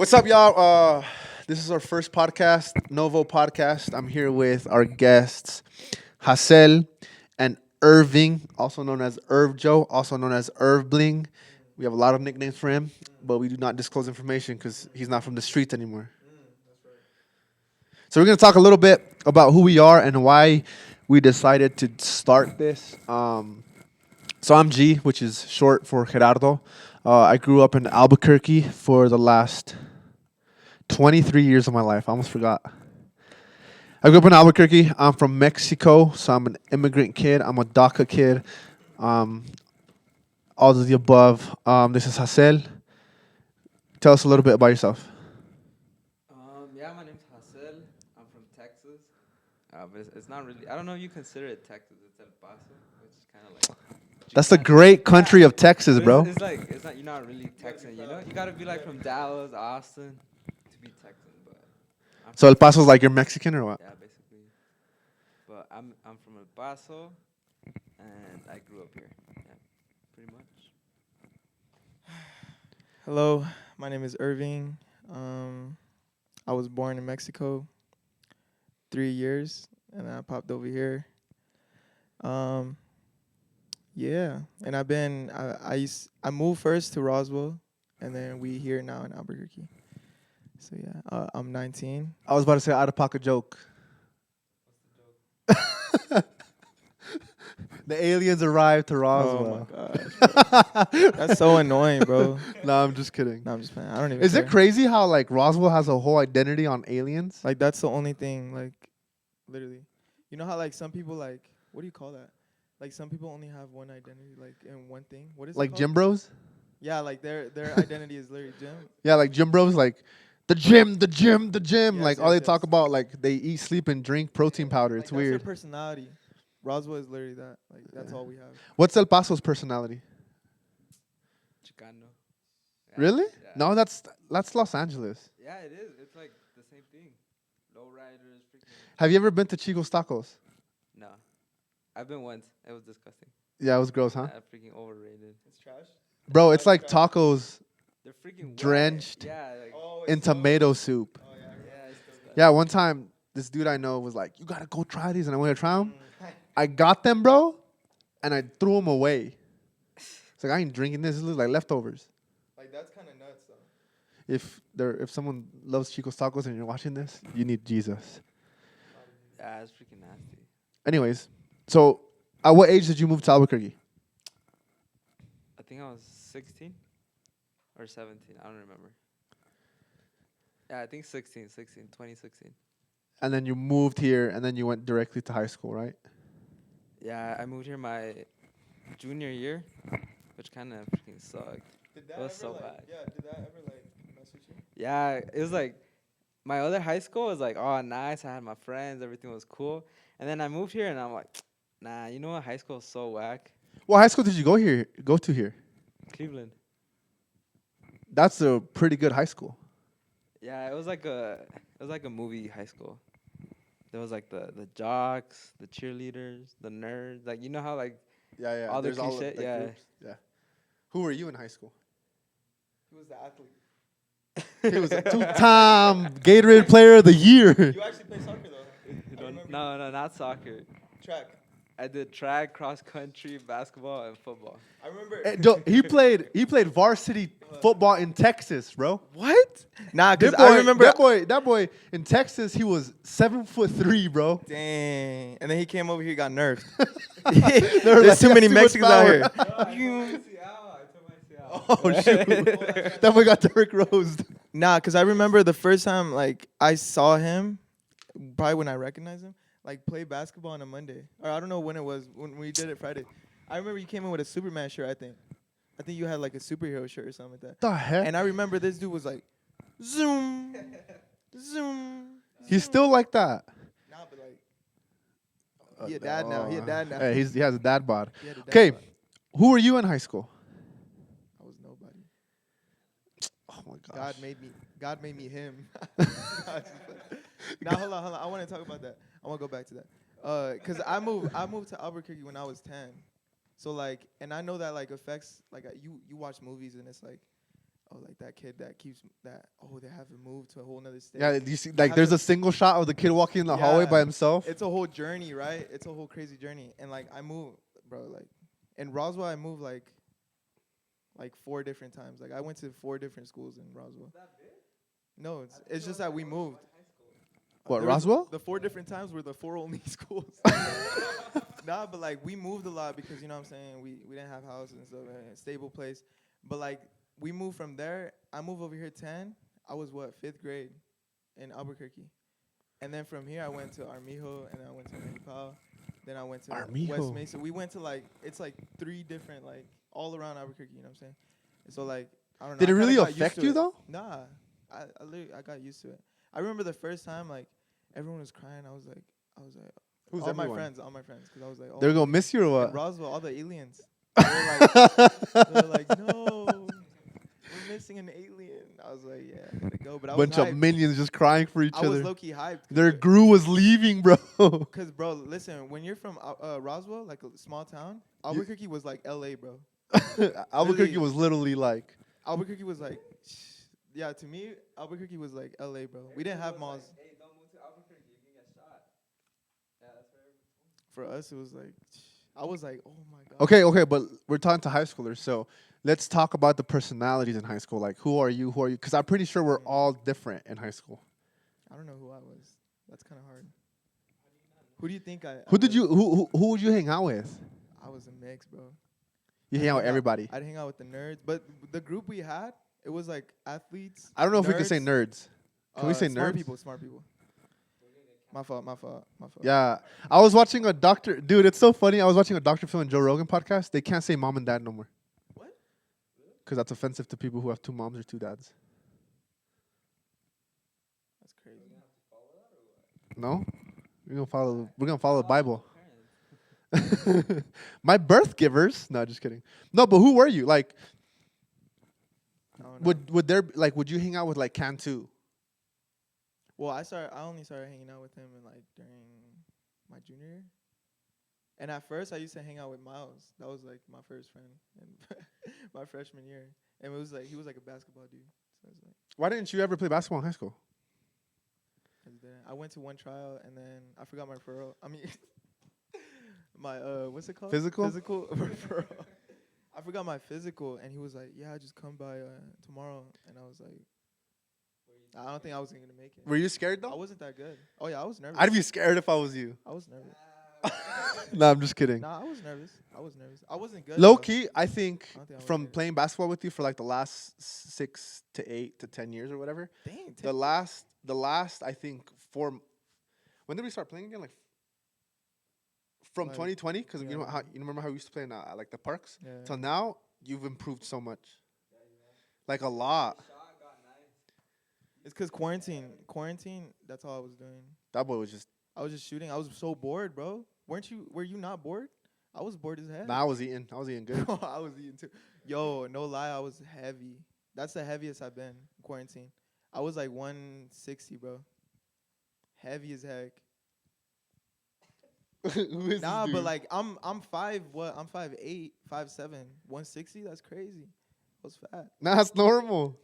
What's up, y'all? This is our first podcast, Novo podcast. I'm here with our guests, Hassel and Irving, also known as Irv Joe, also known as Irv Bling. We have a lot of nicknames for him, but we do not disclose information because he's not from the streets anymore. So we're going to talk a little bit about who we are and why we decided to start this. So I'm G, which is short for Gerardo. I grew up in Albuquerque for the last 23 years of my life. I almost forgot. I grew up in Albuquerque. I'm from Mexico, so I'm an immigrant kid. I'm a DACA kid. Um, all of the above. This is Hassel. Tell us a little bit about yourself. Yeah, my name's Hassel. I'm from Texas. But it's not really. I don't know if you consider it Texas. It's El Paso, which is kind of like. That's the great country of Texas, But bro. It's like it's not. You're not really Texan. You know, you gotta be like from Dallas, Austin, to be Texan. But So El Paso's like you're Mexican or what? yeah, basically. But I'm from El Paso, and I grew up here. Yeah, pretty much. Hello, my name is Irving. I was born in Mexico 3 years, and I popped over here. Yeah, and I moved first to Roswell, and then we here now in Albuquerque. So yeah, I'm 19. I was about to say out of pocket joke. The aliens arrived to Oh Roswell. my gosh, bro. That's so annoying, bro. No, I'm just kidding. No, I'm just playing. I don't even. Is care. it crazy how like Roswell has a whole identity on aliens? Like that's the only thing, like, literally. You know how like some people like, what do you call that? Like some people only have one identity, like in one thing. What is it Like called? gym bros? Yeah, like their identity is literally gym. Yeah, like gym bros, like the gym, the gym, the gym. Yes, Like all yes, they talk yes. about, like they eat, sleep, and drink protein powder. Like, It's that's weird. their personality. Roswell is literally that. Like that's all we have. What's El Paso's personality? Chicano. Yeah, Really? Yeah. No, that's Los Angeles. Yeah, it is. It's like the same thing. Lowriders, freaking. Have you ever been to Chico's Tacos? No, I've been once. It was disgusting. Yeah, it was gross, huh? Yeah, freaking overrated. It's trash. Bro, it's like tacos They're freaking wet. Drenched Yeah, like in tomato soup. Oh yeah. yeah, it's disgusting. Yeah, one time this dude I know was like, "You gotta go try these," and I went to try them. Mm. I got them, bro, and I threw them away. It's like I ain't drinking this. This looks like leftovers. Like that's kind of nuts though. If someone loves Chico's Tacos and you're watching this, you need Jesus. Yeah, it's freaking nasty. Anyways, so at what age did you move to Albuquerque? I think I was 16 or 17. I don't remember. Yeah, I think 2016. And then you moved here, and then you went directly to high school, right? Yeah, I moved here my junior year, which kind of freaking sucked. Did that was ever, so like- bad. Yeah, did that ever like mess with you? Yeah, it was like my other high school was like, oh, nice. I had my friends, everything was cool. And then I moved here, and I'm like, nah, you know what? High school is so whack. What high school did you go to here? Cleveland. That's a pretty good high school. Yeah, it was like a movie high school. There was like the jocks, the cheerleaders, the nerds. Like you know how like Yeah. All the There's all cliche- of the yeah. groups. Yeah. Who were you in high school? He was the athlete. He was a two-time Gatorade Player of the Year. You actually play soccer though. no, not soccer. Track. I did track, cross country, basketball, and football. I remember. He played varsity football in Texas, bro. What? Nah, cause That boy, I remember. that boy in Texas, he was 7'3", bro. Dang. And then he came over here, got nerfed. They were There's like, too "He many has Mexicans out here. Oh shoot! That boy got Derrick Rose. Nah, cause I remember the first time like I saw him, probably when I recognized him, like play basketball on a Monday, or I don't know when it was when we did it Friday. I remember you came in with a Superman shirt. I think you had like a superhero shirt or something like that. The heck? And I remember this dude was like, zoom, zoom. He's still like that. Nah, but like he a dad now. He a dad now. Hey, he has a dad bod. He had a dad Okay, bod. who were you in high school? I was nobody. Oh my gosh. God made me him. Now hold on. I want to talk about that. I want to go back to that. Cause I moved to Albuquerque when I was 10. So like, and I know that like affects like you watch movies and it's like oh, like that kid that keeps that. Oh, they haven't moved to a whole nother state. Yeah, you see, They like have there's to- a single shot of the kid walking in the hallway by Yeah. himself. It's a whole journey, right? It's a whole crazy journey. And like I moved, bro. Like in Roswell, I moved like 4 different times. Like I went to 4 different schools in Roswell. No, it's just that we moved. What, There was- Roswell? The 4 different times were the 4 only schools. Nah, but like we moved a lot because you know what I'm saying, we didn't have houses and stuff, and a stable place. But like we moved from there. I moved over here 10. I was what, 5th grade in Albuquerque. And then from here I went to Armijo, and then I went to Mexicali. Then I went to Armijo. West Mesa. We went to like, it's like 3 different, like all around Albuquerque, you know what I'm saying? And so like I don't know. Did I it kinda really got used affect to you it. though? Nah. I got used to it. I remember the first time like everyone was crying. I was like Who's all everyone? my friends, because I was like, oh, They're gonna miss you or in what? Roswell, all the aliens. They're like, no, we're missing an alien. I was like, yeah, I gotta go. But I was Bunch of hyped. minions just crying for each I was other. low key hyped. Their Gru was leaving, bro. Cause bro, listen, when you're from Roswell, like a small town, Albuquerque was like L.A., bro. Albuquerque Literally. was literally like, Albuquerque was like, yeah, to me, Albuquerque was like L.A., bro. We didn't have malls. Hey, don't move to Albuquerque. You can get shot. Yeah, that's where. For us, it was like, I was like, oh my god. okay, but we're talking to high schoolers, so let's talk about the personalities in high school. Like, who are you? Who are you? Because I'm pretty sure we're all different in high school. I don't know who I was. That's kind of hard. Who do you think I? Who did you? Who would you hang out with? I was a mix, bro. You hang out with everybody. I'd hang out with the nerds, but the group we had, it was like athletes. I don't know if we can say nerds. Can we say smart nerds? people, smart people. My fault. Yeah, I was watching a doctor. Dude, it's so funny. I was watching a Dr. Phil and Joe Rogan podcast. They can't say mom and dad no more. What? Because that's offensive to people who have 2 moms or 2 dads. That's crazy. No, we're gonna follow the Bible. My birth givers. No, just kidding. No, but who were you? Like, I don't know. would you hang out with like Cantu? Well, I only started hanging out with him during my junior year. And at first, I used to hang out with Miles. That was like my first friend in my freshman year. And it was like he was like a basketball dude. So I was like, Why didn't you ever play basketball in high school? I went to one trial and then I forgot my referral. I mean, my what's it called? Physical? Physical referral. I forgot my physical, and he was like, "Yeah, just come by tomorrow." And I was like, I don't think I was gonna make it. Were you scared I though? wasn't that good. Oh yeah, I was nervous. I'd be scared if I was you. I was nervous. No, I'm just kidding. Nah, I was nervous. I wasn't good. Low though. key, I think I don't think I was from good. playing basketball with you for like the last 6 to 8 to 10 years or whatever, Dang. the last I think 4. When did we start playing again? Like from Like, 2020, because yeah, you know how maybe. you remember how we used to play in like the parks. Yeah. Till now, you've improved so much, like a lot. It's because quarantine. That's all I was doing. That boy was just. I was just shooting. I was so bored, bro. Weren't you? Were you not bored? I was bored as hell. Nah, I was eating. I was eating good. I was eating too. Yo, no lie, I was heavy. That's the heaviest I've been in quarantine. I was like 160, bro. Heavy as heck. Who is Nah, this but dude? like I'm 5'8", 5'7", 160. That's crazy. I was fat. Nah, that's normal.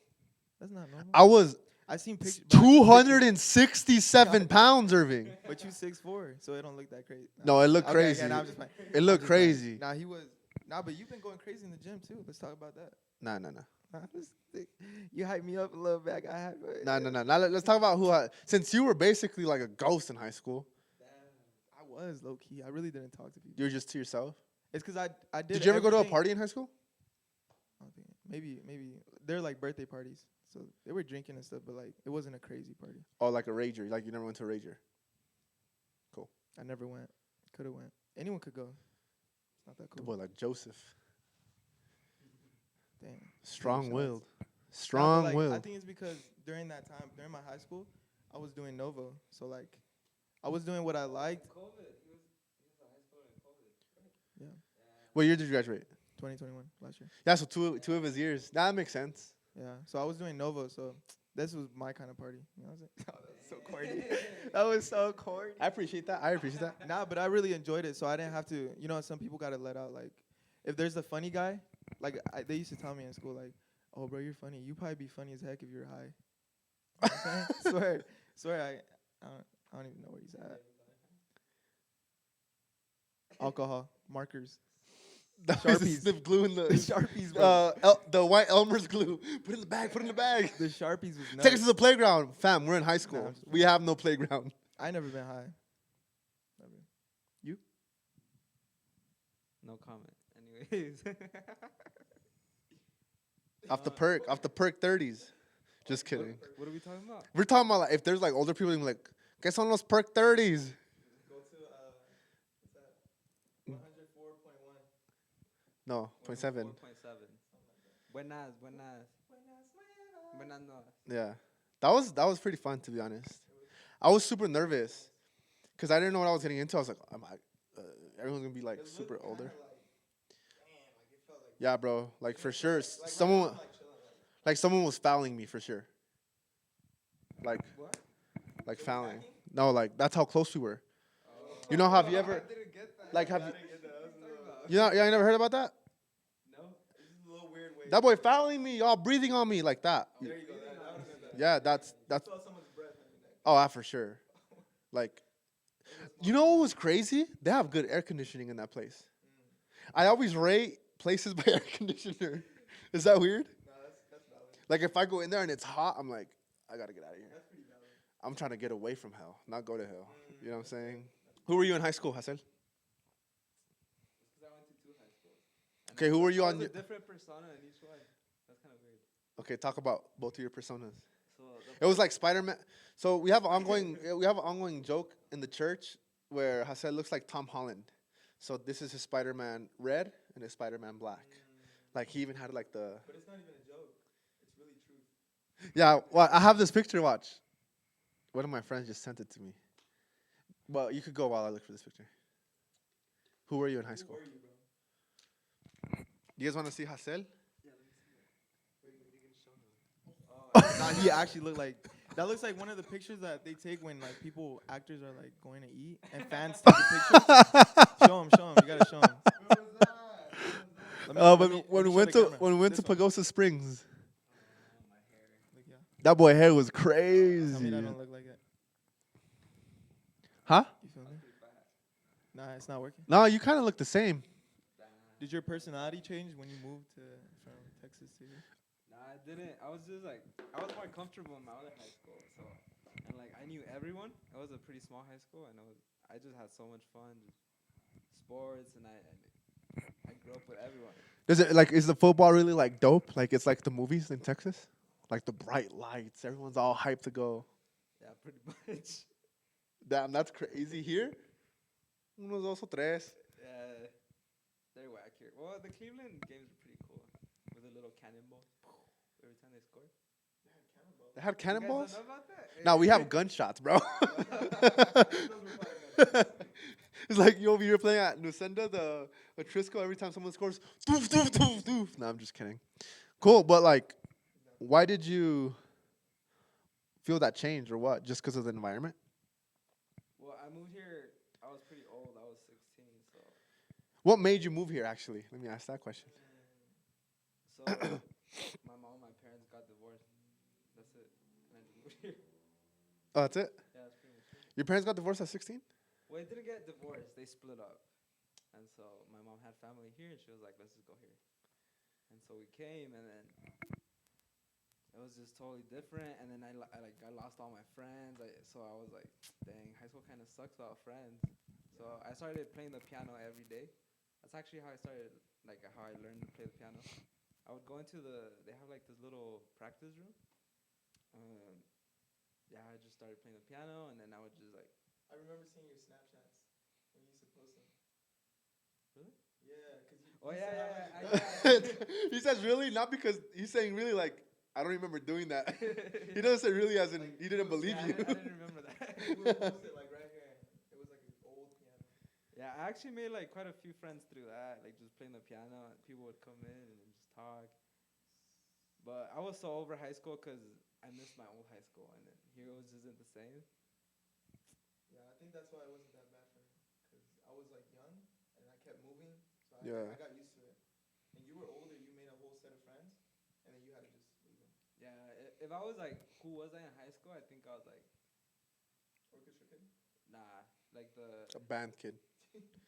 That's not normal. I was I seen pictures. 267 pounds, Irving. But you 6'4", so it don't look that crazy. No, it looked Okay, crazy. okay, nah, I'm just playing. It I'm looked just playing. crazy. Nah, he was. Nah, but you've been going crazy in the gym too. Let's talk about that. Nah. Nah, you hyped me up a little bit. I got hyped. Nah. Now let's talk about since you were basically like a ghost in high school, I was low key. I really didn't talk to people. you were just to yourself. It's because I did. Did you ever go to a everything- party in high school? I don't think maybe they're like birthday parties, so they were drinking and stuff, but like it wasn't a crazy party. Or like a rager? Like you never went to a rager? I never went. Could have went. Anyone could go. It's not that The cool. boy like Joseph, Damn. strong-willed, Nah, but, like, I strong-willed. think it's because during that time, during my high school, I was doing Novo, so like I was doing what I liked. COVID. He was in high school in COVID. Yeah, What year did you graduate? 2021 last year. Yeah, so two of his years. That makes sense. Yeah, so I was doing Novo, so this was my kind of party. You know what I'm saying? Oh, that's so corny. That was so corny. I appreciate that. Nah, but I really enjoyed it, so I didn't have to. You know, some people gotta let out. Like, if there's a funny guy, like they used to tell me in school, like, Oh, bro, you're funny. You probably be funny as heck if you're high. You know what I'm saying? Swear, I don't even know where he's at. Alcohol, markers, That was the Sharpies. snip glue in the Sharpies, bro. the white Elmer's glue. Put it in the bag. Put it in the bag. The Sharpies was nuts. Take us to the playground, fam. We're in high school. I'm just We have no playground. I never been high. Never. You? No comment. Anyways. Off the perk 30s. Just kidding. What are we talking about? We're talking about like, if there's like older people, like, guess on those perk 30s. Go to what's that? 104.1. No, 0.7. 4.7. Buenas. Buenas noches. Yeah, that was pretty fun, to be honest. I was super nervous because I didn't know what I was getting into. I was like, everyone's gonna be like super older. Yeah, bro. Like for sure, someone was fouling me for sure. Like, What? like fouling. No, like that's how close we were. You know, have you ever I didn't get that. like have you? What are you talking about? You know, yeah, you never heard about that? No. This is a little weird way. That boy fouling me, y'all breathing on me like that. There you go. That was good. Yeah, that's. Felt someone's breath on your neck. Oh, for sure. Like, you know what was crazy? They have good air conditioning in that place. I always rate places by air conditioner. Is that weird? No, that's valid. Like, if I go in there and it's hot, I'm like, I gotta get out of here. That's pretty valid. I'm trying to get away from hell, not go to hell. You know what I'm saying? Who were you in high school, Hassel? Because I went to 2 high schools. And Okay, who were you I on? was a different persona in each one. That's kind of weird. Okay, talk about both of your personas. So It was like Spider-Man. So we have an ongoing joke in the church where Hassel looks like Tom Holland. So this is his Spider-Man red and his Spider-Man black. Like he even had like the. But it's not even a joke. It's really truth. Yeah, well, I have this picture. Watch. One of my friends just sent it to me. Well, you could go while I look for this picture. Who were you in high school? Who are you, bro? You guys want to see Hassel? yeah, let me see that. Nah, he actually looked like. That looks like one of the pictures that they take when like actors are like going to eat and fans take the picture. Show him. You gotta show him. When we went to Pagosa Springs, My hair. Like, yeah. that boy hair was Tell me crazy. that don't look like it. Huh? You feel me? Nah, it's not working. No, you kind of look the same. Did your personality change when you moved from Texas to here? Nah, I didn't. I was just like, I was more comfortable in my other high school. So, and like, I knew everyone. It was a pretty small high school, and I just had so much fun, just sports, and I grew up with everyone. Is the football really like dope? Like it's like the movies in Texas? Like the bright lights, everyone's all hyped to go. Yeah, pretty much. Damn, that's crazy here. Unos dos o tres. Yeah, they're whack here. Well, the Cleveland games were pretty cool with a little cannonball every time they scored. They had You cannonballs? guys don't know about that? Now we have gunshots, bro. It's like you over here playing at Nusenda, the Trisco, every time someone scores, doof, doof, doof, doof. No, I'm just kidding. Cool, but like, why did you feel that change or what? Just because of the environment? Well, I moved here. I was pretty old. I was 16, so. What made you move here, actually? Let me ask that question. So my mom and my parents got divorced. That's it. And I just moved here. Oh, that's it? Yeah, that's pretty much it. Your parents got divorced at 16? Well, they didn't get divorced. They split up. And so my mom had family here, and she was like, let's just go here. And so we came, and then it was just totally different. And then I lost all my friends. So I was like, dang, high school kind of sucks without friends. So I started playing the piano every day. That's actually how I started, like how I learned to play the piano. I would go into they have like this little practice room. Yeah, I just started playing the piano, and then I would just like. I remember seeing your Snapchats when you used to post them. Really? Yeah, cause you. Oh you yeah, said yeah, how yeah. much- He says really, not because he's saying really like, I don't remember doing that. He doesn't say really as in he didn't believe Yeah, you. I didn't remember that. You would post it like right here. It was like an old piano. Yeah, I actually made like quite a few friends through that, like just playing the piano. And people would come in and just talk. But I was so over high school because I missed my old high school, and then here it was just isn't the same. Yeah, I think that's why it wasn't that bad for me, cause I was like young and I kept moving, so Yeah. I got used to it. And you were older, you made a whole set of friends, and then you had to if I was like, who was I in high school? I think I was like, nah, like the A band kid,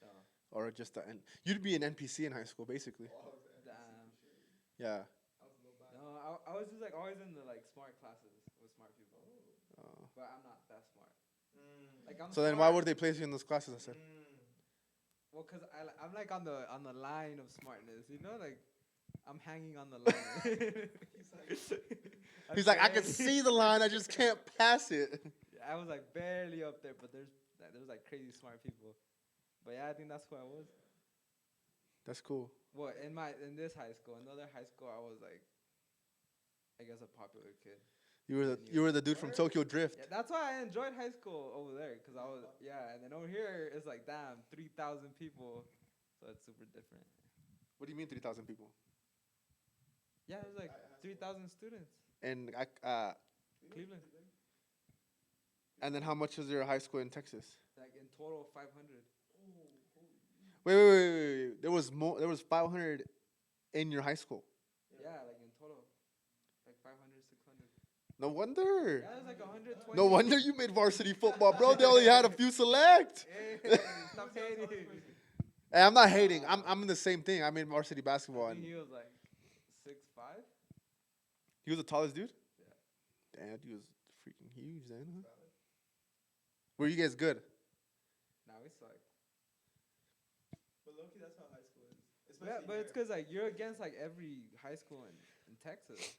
no, or just an. You'd be an NPC in high school, basically. damn. Yeah. No, I was just like always in the like smart classes with smart people, Uh, but I'm not that smart. Like I'm so then, why smart. would they place you in those classes? I said. Well, cause I'm like on the line of smartness, you know, like I'm hanging on the line. He's like, I can see the line, I just can't pass it. I was like barely up there, but there's like crazy smart people. But yeah, I think that's who I was. That's cool. Well, in this high school, another high school, I was like, I guess a popular kid. You were the dude from Tokyo Drift. Yeah, that's why I enjoyed high school over there, cause I was and then over here it's like damn 3,000 people, so it's super different. What do you mean 3,000 people? Yeah, it was like 3,000 students. And Cleveland, and then how much was your high school in Texas? like in total 500. Wait. There was more. There was 500 in your high school. Yeah, like in total, like 500, 600. No wonder. Yeah, it was like 120. No wonder you made varsity football, bro. They only had a few select. Hey, stop hating. Hey, I'm not hating. I'm in the same thing. I made varsity basketball, I and think he was like 6'5". he was the tallest dude. Yeah. Damn, he was freaking huge then. Huh? Were you guys good? Now we suck. But low-key, that's how high school is. Yeah, but it's because like you're against like every high school in Texas,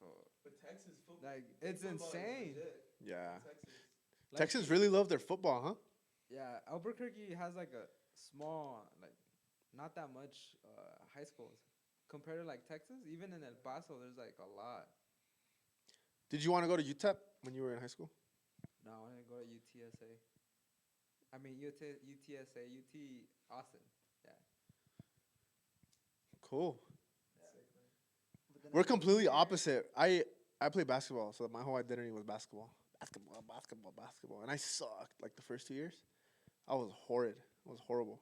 so But Texas football, like it's insane. Yeah. Texas. Texans really love their football, huh? Yeah, Albuquerque has like a small, like not that much high schools compared to like Texas. Even in El Paso, there's like a lot. Did you want to go to UTEP when you were in high school? No, I want to go to UTSA. I mean UTSA, UT Austin. Yeah. Cool. But then We're I moved completely here. opposite. I play basketball, so my whole identity was basketball. Basketball. And I sucked like the first 2 years. I was horrid. I was horrible.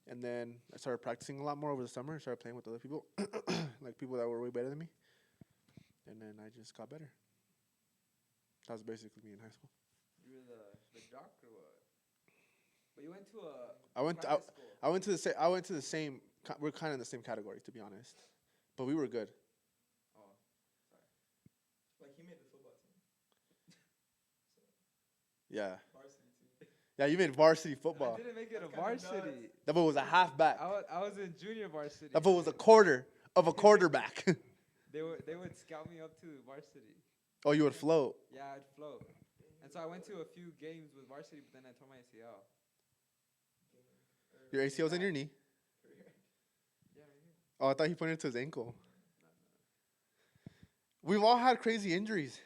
And then I started practicing a lot more over the summer. I started playing with other people, like people that were way better than me. And then I just got better. That was basically me in high school. You were the jock or what? But you went to a I went to, private school. I went to the same. We're kind of in the same category, to be honest. But we were good. Oh, sorry. Like, he made the football team. Yeah. Varsity too. Yeah, you made varsity football. I didn't make it a That's kinda varsity. That fool was a halfback. I was in junior varsity. That fool was a quarter of a quarterback. They would scout me up to varsity. Oh, you would float. Yeah, I'd float. And so I went to a few games with varsity, but then I tore my ACL. Your ACL's in your knee. Yeah, right here. Oh, I thought he pointed to his ankle. We've all had crazy injuries.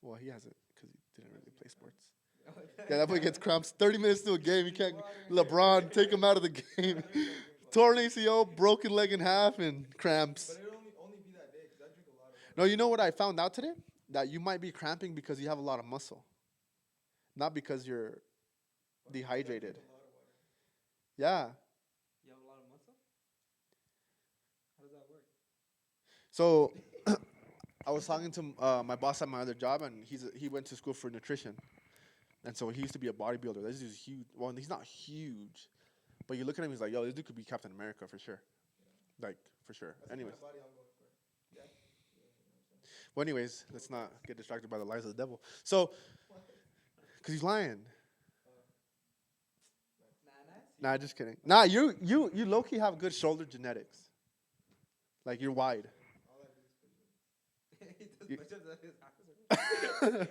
Well, he hasn't because he didn't really play sports. Yeah, that boy gets cramps 30 minutes to a game. He can't. LeBron, take him out of the game. Torn ACL, broken leg in half, and cramps. But it'll only be that day because I drink a lot of water. No, you know what I found out today? That you might be cramping because you have a lot of muscle, not because you're dehydrated. Yeah. You have a lot of muscle? How does that work? So I was talking to my boss at my other job, and he went to school for nutrition. And so he used to be a bodybuilder. This dude's huge. Well, he's not huge, but you look at him, he's like, yo, this dude could be Captain America for sure. Like, for sure. Anyways. Well, anyways, let's not get distracted by the lies of the devil. So, because he's lying. Nah, just kidding. Nah, you low-key have good shoulder genetics. Like, you're wide. He does push-ups at his house.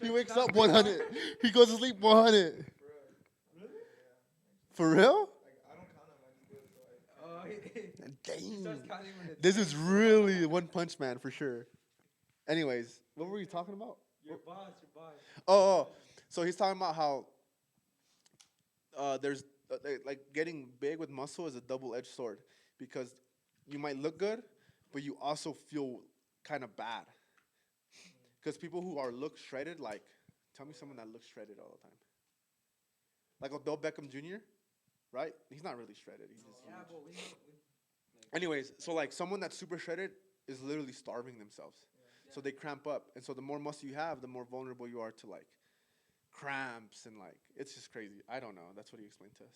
He wakes up 100. He goes to sleep 100. Really? For real? I don't count them. I just do it. So Oh, he Dang. starts counting when it's This is really one punch man for sure. Anyways, what were you talking about? your boss. Oh, so he's talking about how there's like getting big with muscle is a double-edged sword because you might look good, but you also feel kind of bad. Because people who look shredded, like, tell me someone that looks shredded all the time. Like Odell Beckham Jr., right? He's not really shredded. He's just Yeah, huge. but we know. Anyways, so like someone that's super shredded is literally starving themselves. So they cramp up, and so the more muscle you have, the more vulnerable you are to like cramps and like it's just crazy. I don't know. That's what he explained to us.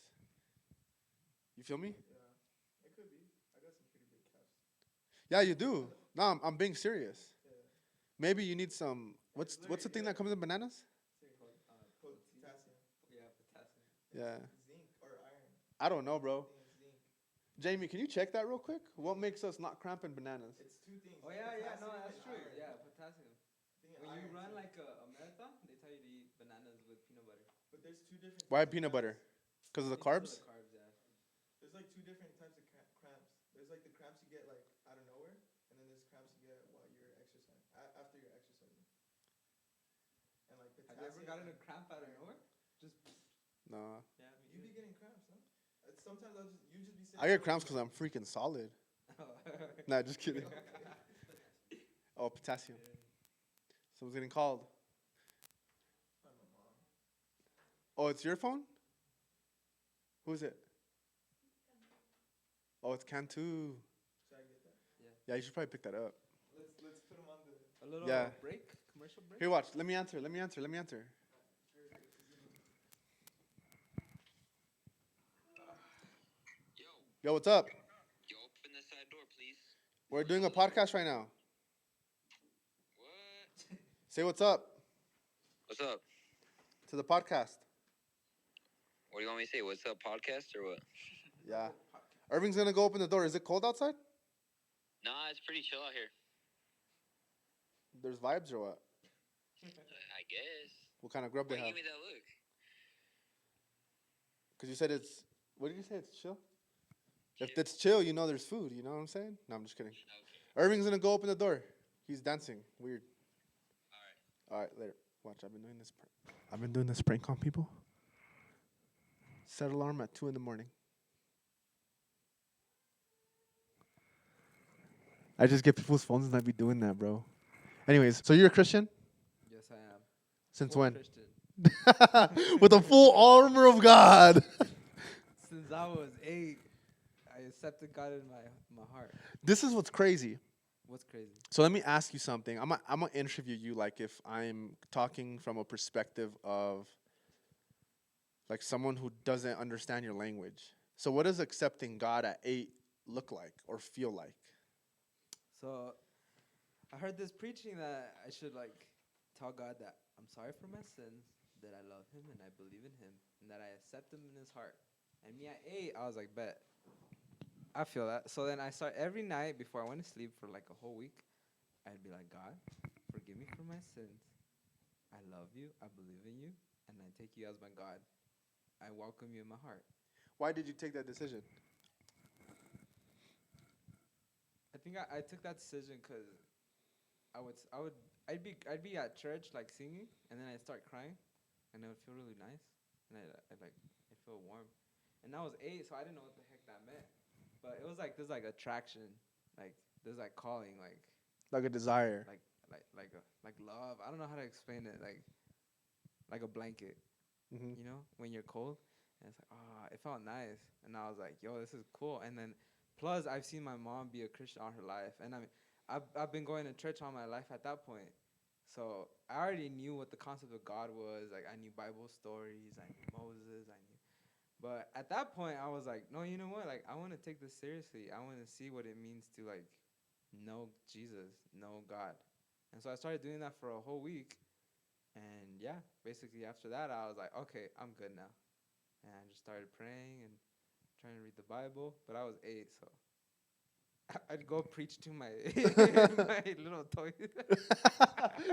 You feel me? Yeah, it could be. I got some pretty big calves. Yeah, you do. No, I'm being serious. Yeah. Maybe you need some. What's the thing that comes in bananas? Potassium. Yeah, potassium. Yeah. Zinc or iron. I don't know, bro. I think it's zinc. Jamie, can you check that real quick? What makes us not cramp in bananas? It's two things. Oh yeah, yeah, no, potassium that's and true. iron. Yeah, potassium. I think When you iron run too. like a marathon, they tell you to eat bananas with peanut butter. But there's two different. Why types of peanut cramps. butter? Because of the Because carbs? of the carbs, yeah. There's like two different types of cramps. There's like the cramps you get like out of nowhere, and then there's cramps you get while you're exercising. After you're exercising. And like Have you ever gotten a and cramp out of iron. nowhere? Just No. yeah, You be getting cramps, huh? Sometimes you just be sitting. I get cramps because I'm freaking solid. Nah, just kidding. Oh, potassium. Someone's getting called. By my mom. Oh, it's your phone? Who's it? Oh, it's Cantu. Should I get that? Yeah, you should probably pick that up. Let's put him on the. a little Yeah. break, commercial break. Here, watch. Let me answer. Yo, what's up? Yo, open the side door, please. We're doing a podcast right now. What? Say what's up What's up? to the podcast. What do you want me to say? What's up, podcast or what? Yeah. Irving's gonna go open the door. Is it cold outside? Nah, it's pretty chill out here. There's vibes or what? I guess. What kind of grub Why they you have? give me that look? Because you said it's. What did you say? It's chill. If it's chill, you know there's food. You know what I'm saying? No, I'm just kidding. Okay. Irving's gonna go open the door. He's dancing. Weird. All right. All right, later. Watch. I've been doing this prank on people. Set alarm at 2 a.m. I just get people's phones and I be doing that, bro. Anyways, so you're a Christian? Yes, I am. Since Full when? Christian. With the full armor of God. Since I was 8, I accepted God in my heart. This is what's crazy. What's crazy? So let me ask you something. I'm gonna interview you like if I'm talking from a perspective of like someone who doesn't understand your language. So what does accepting God at 8 look like or feel like? So, I heard this preaching that I should like tell God that I'm sorry for my sins, that I love Him and I believe in Him, and that I accept Him in His heart. And me at 8, I was like, bet. I feel that. So then I start every night before I went to sleep for like a whole week. I'd be like, God, forgive me for my sins. I love you. I believe in you, and I take you as my God. I welcome you in my heart. Why did you take that decision? I think I took that decision because I'd be at church like singing, and then I'd start crying, and it would feel really nice, and I'd feel warm, and I was 8, so I didn't know what the heck that meant, but it was like there's like attraction, like there's like calling, Like a desire. like love. I don't know how to explain it, like a blanket, Mm-hmm. you know, when you're cold, and it's like it felt nice, and I was like, yo, this is cool, and then. Plus, I've seen my mom be a Christian all her life, and I mean, I've been going to church all my life at that point, so I already knew what the concept of God was. Like I knew Bible stories, I knew Moses, but at that point I was like, no, you know what? Like I want to take this seriously. I want to see what it means to like know Jesus, know God, and so I started doing that for a whole week, and yeah, basically after that I was like, okay, I'm good now, and I just started praying and trying to read the Bible, but I was 8, so I'd go preach to my my little toy.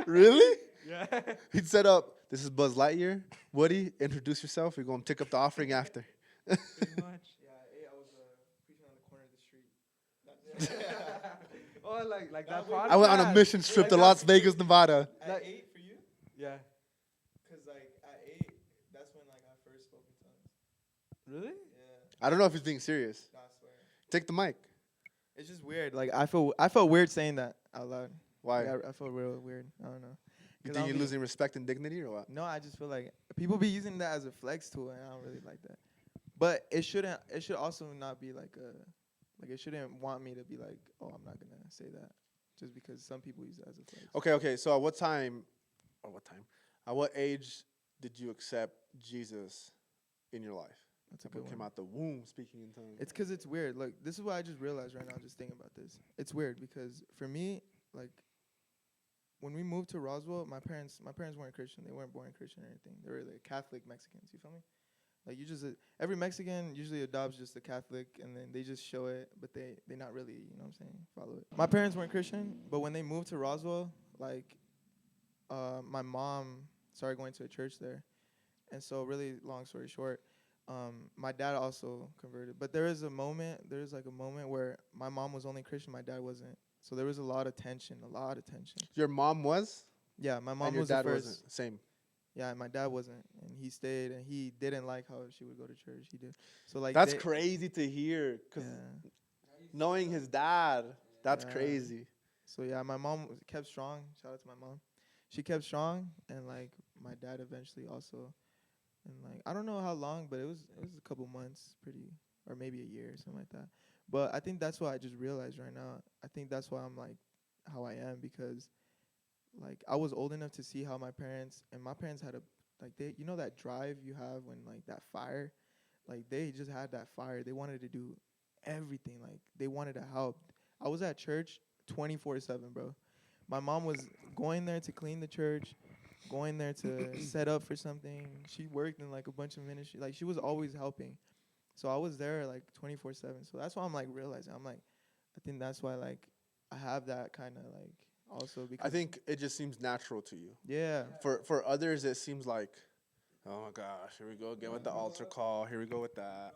Really? Yeah. He'd set up, this is Buzz Lightyear. Woody, introduce yourself. We're going to take up the offering after. Pretty much. Yeah, I was preaching on the corner of the street. Oh, like that That podcast. I went on a mission trip Like to that- Las Vegas, Nevada. At Like- 8 for you? Yeah. Cause like at 8, that's when like I first spoke in tongues. Really? Yeah, I don't know if he's being serious. nah, I swear. Take the mic. It's just weird. Like I felt weird saying that out loud. Why? Like, I felt real weird. I don't know. You 'Cause I think don't you're be- losing respect and dignity or what? No, I just feel like people be using that as a flex tool, and I don't really like that. But it shouldn't. It should also not be like a. Like it shouldn't want me to be like, oh, I'm not gonna say that. just because some people use it as a flex. Okay. So at what time, or what time, at what age did you accept Jesus in your life? That's a Like good what came one. out the womb, speaking in tongues. It's because it's weird. Like, this is what I just realized right now, just thinking about this. It's weird because for me, like, when we moved to Roswell, my parents weren't Christian. They weren't born Christian or anything. They were like Catholic Mexicans. You feel me? Like, you just every Mexican usually adopts just the Catholic, and then they just show it, but they not really, you know what I'm saying, follow it. My parents weren't Christian, but when they moved to Roswell, like, my mom started going to a church there, and so really long story short, my dad also converted. But there's like a moment where my mom was only Christian, my dad wasn't. So there was a lot of tension, a lot of tension. Your mom was, Yeah, my and mom your was the dad first. wasn't. Same. Yeah, and my dad wasn't, and he stayed, and he didn't like how she would go to church. He did. So like That's they, crazy to hear, cause yeah, knowing his dad, that's Yeah. crazy. So yeah, my mom kept strong. Shout out to my mom. She kept strong, and like my dad eventually also, and like I don't know how long, but it was a couple months, pretty, or maybe a year or something like that. But I think that's what I just realized right now. I think that's why I'm like how I am, because like I was old enough to see how my parents had a, like, they, you know, that drive you have when, like, that fire, like they just had that fire. They wanted to do everything. Like, they wanted to help. I was at church 24/7, bro. My mom was going there to clean the church, going there to set up for something. She worked in like a bunch of ministry. Like, she was always helping. So I was there like 24/7. So that's why I'm like realizing. I'm like, I think that's why, like, I have that kind of like also because I think it just seems natural to you. yeah. For others, it seems like, oh my gosh, here we go again with the altar call. Here we go with that.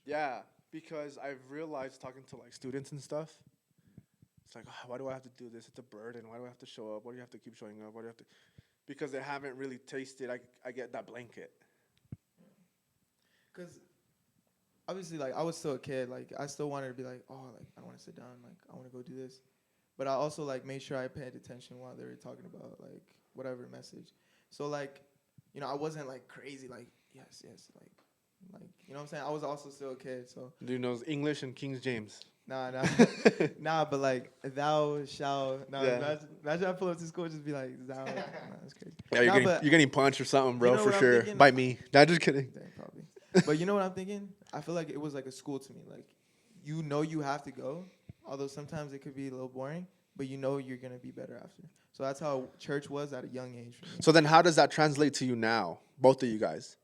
Yeah, because I've realized talking to like students and stuff, it's like, "Ah, why do I have to do this? It's a burden. Why do I have to show up? Why do you have to keep showing up? Why do you have to? Because they haven't really tasted. I get that blanket. Because obviously, like, I was still a kid. Like, I still wanted to be like, oh, like, I want to sit down. Like, I want to go do this. But I also, like, made sure I paid attention while they were talking about, like, whatever message. So, like, you know, I wasn't, like, crazy, like, yes, you know what I'm saying? I was also still a kid, so. Do you know English and King James? Nah, nah, but, like, thou shalt. Nah, Yeah. imagine I pull up to school and just be like, thou. Nah, that's crazy. Yeah, Nah, but you're getting punched or something, bro, know for what I'm sure. thinking? By me. Not just kidding. Dang, probably. But you know what I'm thinking? I feel like it was like a school to me. Like, you know you have to go, although sometimes it could be a little boring, but you know you're going to be better after. So that's how church was at a young age for me. So then, how does that translate to you now, both of you guys?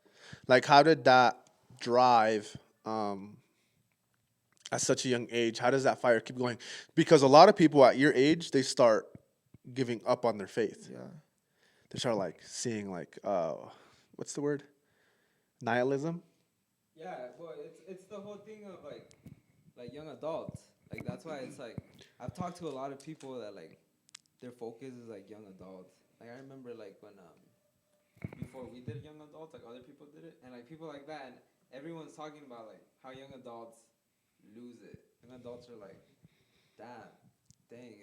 Like, how did that drive at such a young age? How does that fire keep going? Because a lot of people at your age, they start giving up on their faith. Yeah. They start like seeing like what's the word? Nihilism. Yeah, well, it's the whole thing of like young adults. Like that's why it's like I've talked to a lot of people that like their focus is like young adults. Like I remember like when before we did young adults, like other people did it, and like people like that, and everyone's talking about like how young adults lose it. Young adults are like, damn, dang,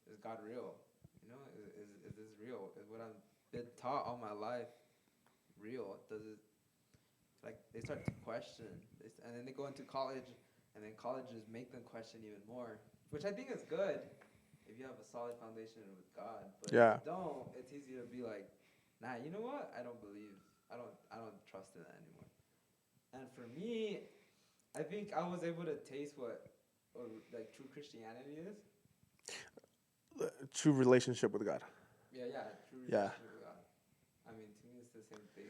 is God real? You know, is this real? Is what I've been taught all my life real? Does it, like they start to question, and then they go into college, and then colleges make them question even more, which I think is good if you have a solid foundation with God. But Yeah. if you don't, it's easy to be like, nah, you know what? I don't believe. I don't trust in that anymore. And for me, I think I was able to taste what like true Christianity is. True relationship with God. Yeah, true Yeah. relationship with God. I mean, to me, it's the same thing.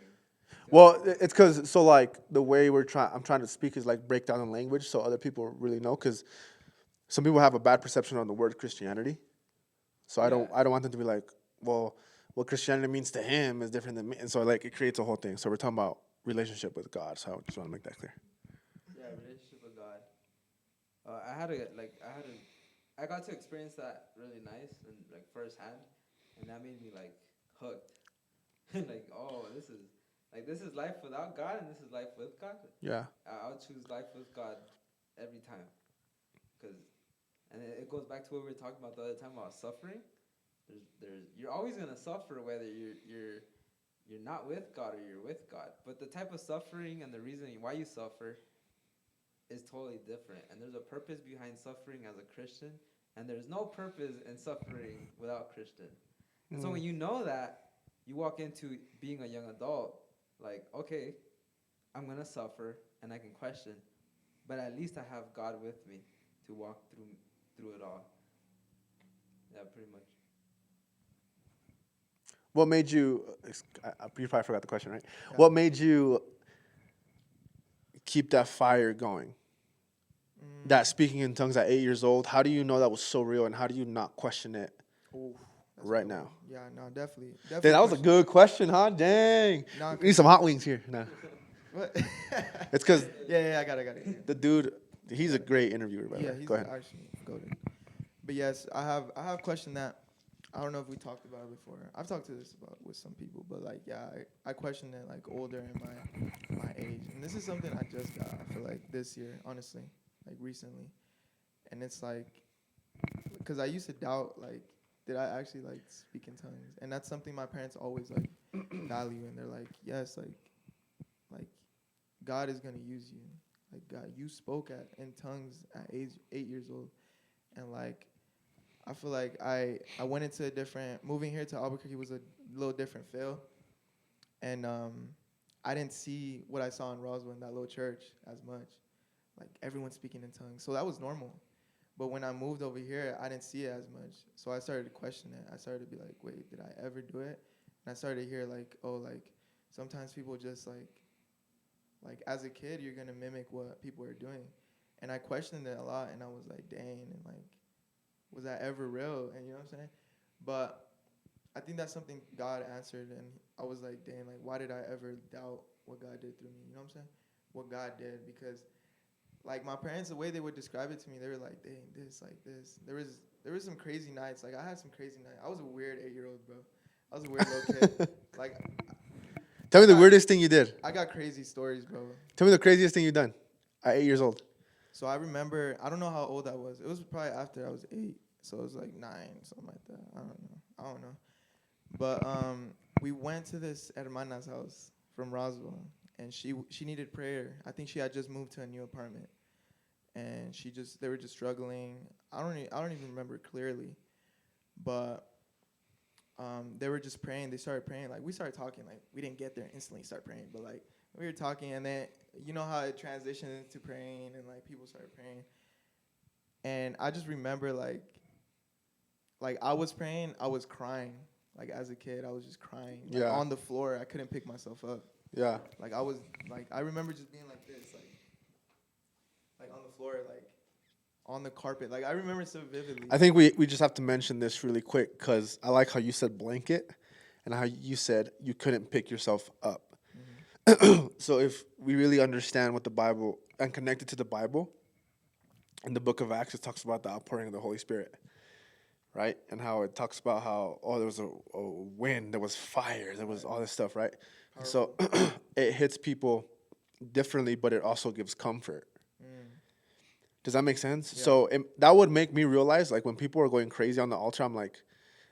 Well, it's because so like the way I'm trying to speak is like break down the language so other people really know. Because some people have a bad perception on the word Christianity. So I Yeah. don't want them to be like, well, what Christianity means to him is different than me, and so like it creates a whole thing. So we're talking about relationship with God. So I just want to make that clear. Yeah, relationship with God. I got to experience that really nice and like firsthand, and that made me like hooked. Like, oh, this is life without God, and this is life with God. Yeah. I'll choose life with God every time, cause, and it goes back to what we were talking about the other time about suffering. You're always gonna suffer whether you're not with God or you're with God. But the type of suffering and the reasoning why you suffer is totally different. And there's a purpose behind suffering as a Christian and there's no purpose in suffering without Christian. And so when you know that, you walk into being a young adult, like, okay, I'm gonna suffer and I can question, but at least I have God with me to walk through it all. Yeah, pretty much. What made you? You probably forgot the question, right? Yeah. What made you keep that fire going? That speaking in tongues at 8 years old. How do you know that was so real, and how do you not question it Ooh, that's right a good now? one. Yeah, no, definitely. Dang, that was a question. good question, huh? Dang. Nah, We need some hot wings here. Nah. What? It's because yeah, I got it. the dude, he's a great interviewer, by the Yeah, way. he's Go ahead. actually golden. But yes, I have questioned that. I don't know if we talked about it before. I've talked to this about with some people, but like, yeah, I questioned it like older in my age, and this is something I just got. I feel like this year, honestly, like recently, and it's like, because I used to doubt like, did I actually like speak in tongues? And that's something my parents always like value, and they're like, yes, like God is gonna use you. Like God, you spoke in tongues at age 8 years old, and like I feel like I went into a different, moving here to Albuquerque was a little different feel, and I didn't see what I saw in Roswell in that little church as much, like everyone speaking in tongues. So that was normal, but when I moved over here, I didn't see it as much. So I started to question it. I started to be like, wait, did I ever do it? And I started to hear like, oh, like sometimes people just like as a kid, you're gonna mimic what people are doing, and I questioned it a lot, and I was like, dang, and like, was that ever real? And you know what I'm saying? But I think that's something God answered, and I was like, dang, like why did I ever doubt what God did through me? You know what I'm saying? What God did, because like my parents, the way they would describe it to me, they were like, dang, this, like this. There was some crazy nights. Like I had some crazy nights. I was a weird 8-year-old, bro. I was a weird little kid. Like Tell me the weirdest thing you did. I got crazy stories, bro. Tell me the craziest thing you've done at 8 years old. So I remember, I don't know how old I was. It was probably after I was 8. So it was like 9, something like that. I don't know. But we went to this hermana's house from Roswell, and she needed prayer. I think she had just moved to a new apartment, and they were just struggling. I don't even remember clearly, but they were just praying. They started praying. Like we started talking. Like we didn't get there instantly start praying, but like we were talking, and then you know how it transitioned into praying, and like people started praying, and I just remember like I was praying, I was crying. Like as a kid, I was just crying. Like, on the floor, I couldn't pick myself up. Yeah. Like I was like I remember just being like this, like on the floor, like on the carpet. Like I remember so vividly. I think we just have to mention this really quick because I like how you said blanket and how you said you couldn't pick yourself up. Mm-hmm. So if we really understand what the Bible and connect it to the Bible, in the book of Acts, it talks about the outpouring of the Holy Spirit, right? And how it talks about how, there was a wind, there was fire, there was all this stuff, right? And so it hits people differently, but it also gives comfort. Does that make sense? Yeah. So that would make me realize, like, when people are going crazy on the altar, I'm like,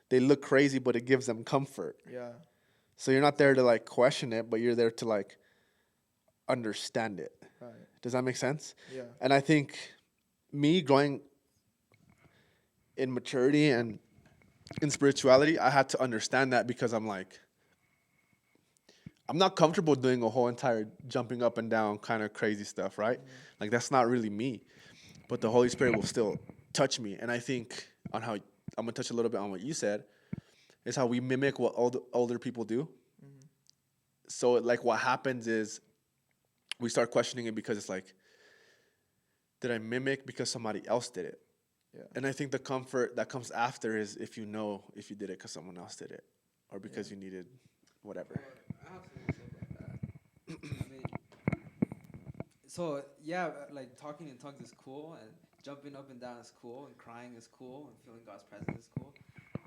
they look crazy, but it gives them comfort. Yeah. So you're not there to, like, question it, but you're there to, like, understand it. Right. Does that make sense? Yeah. And I think me growing in maturity and in spirituality, I had to understand that because I'm like, I'm not comfortable doing a whole entire jumping up and down kind of crazy stuff, right? Mm-hmm. Like, that's not really me. But the Holy Spirit will still touch me. And I think on how, I'm going to touch a little bit on what you said, is how we mimic what older people do. Mm-hmm. So, like, what happens is we start questioning it because it's like, did I mimic because somebody else did it? Yeah. And I think the comfort that comes after is if you know if you did it because someone else did it or because you needed whatever. I have something to say about that. I mean, so yeah, like talking in tongues is cool, and jumping up and down is cool, and crying is cool, and feeling God's presence is cool,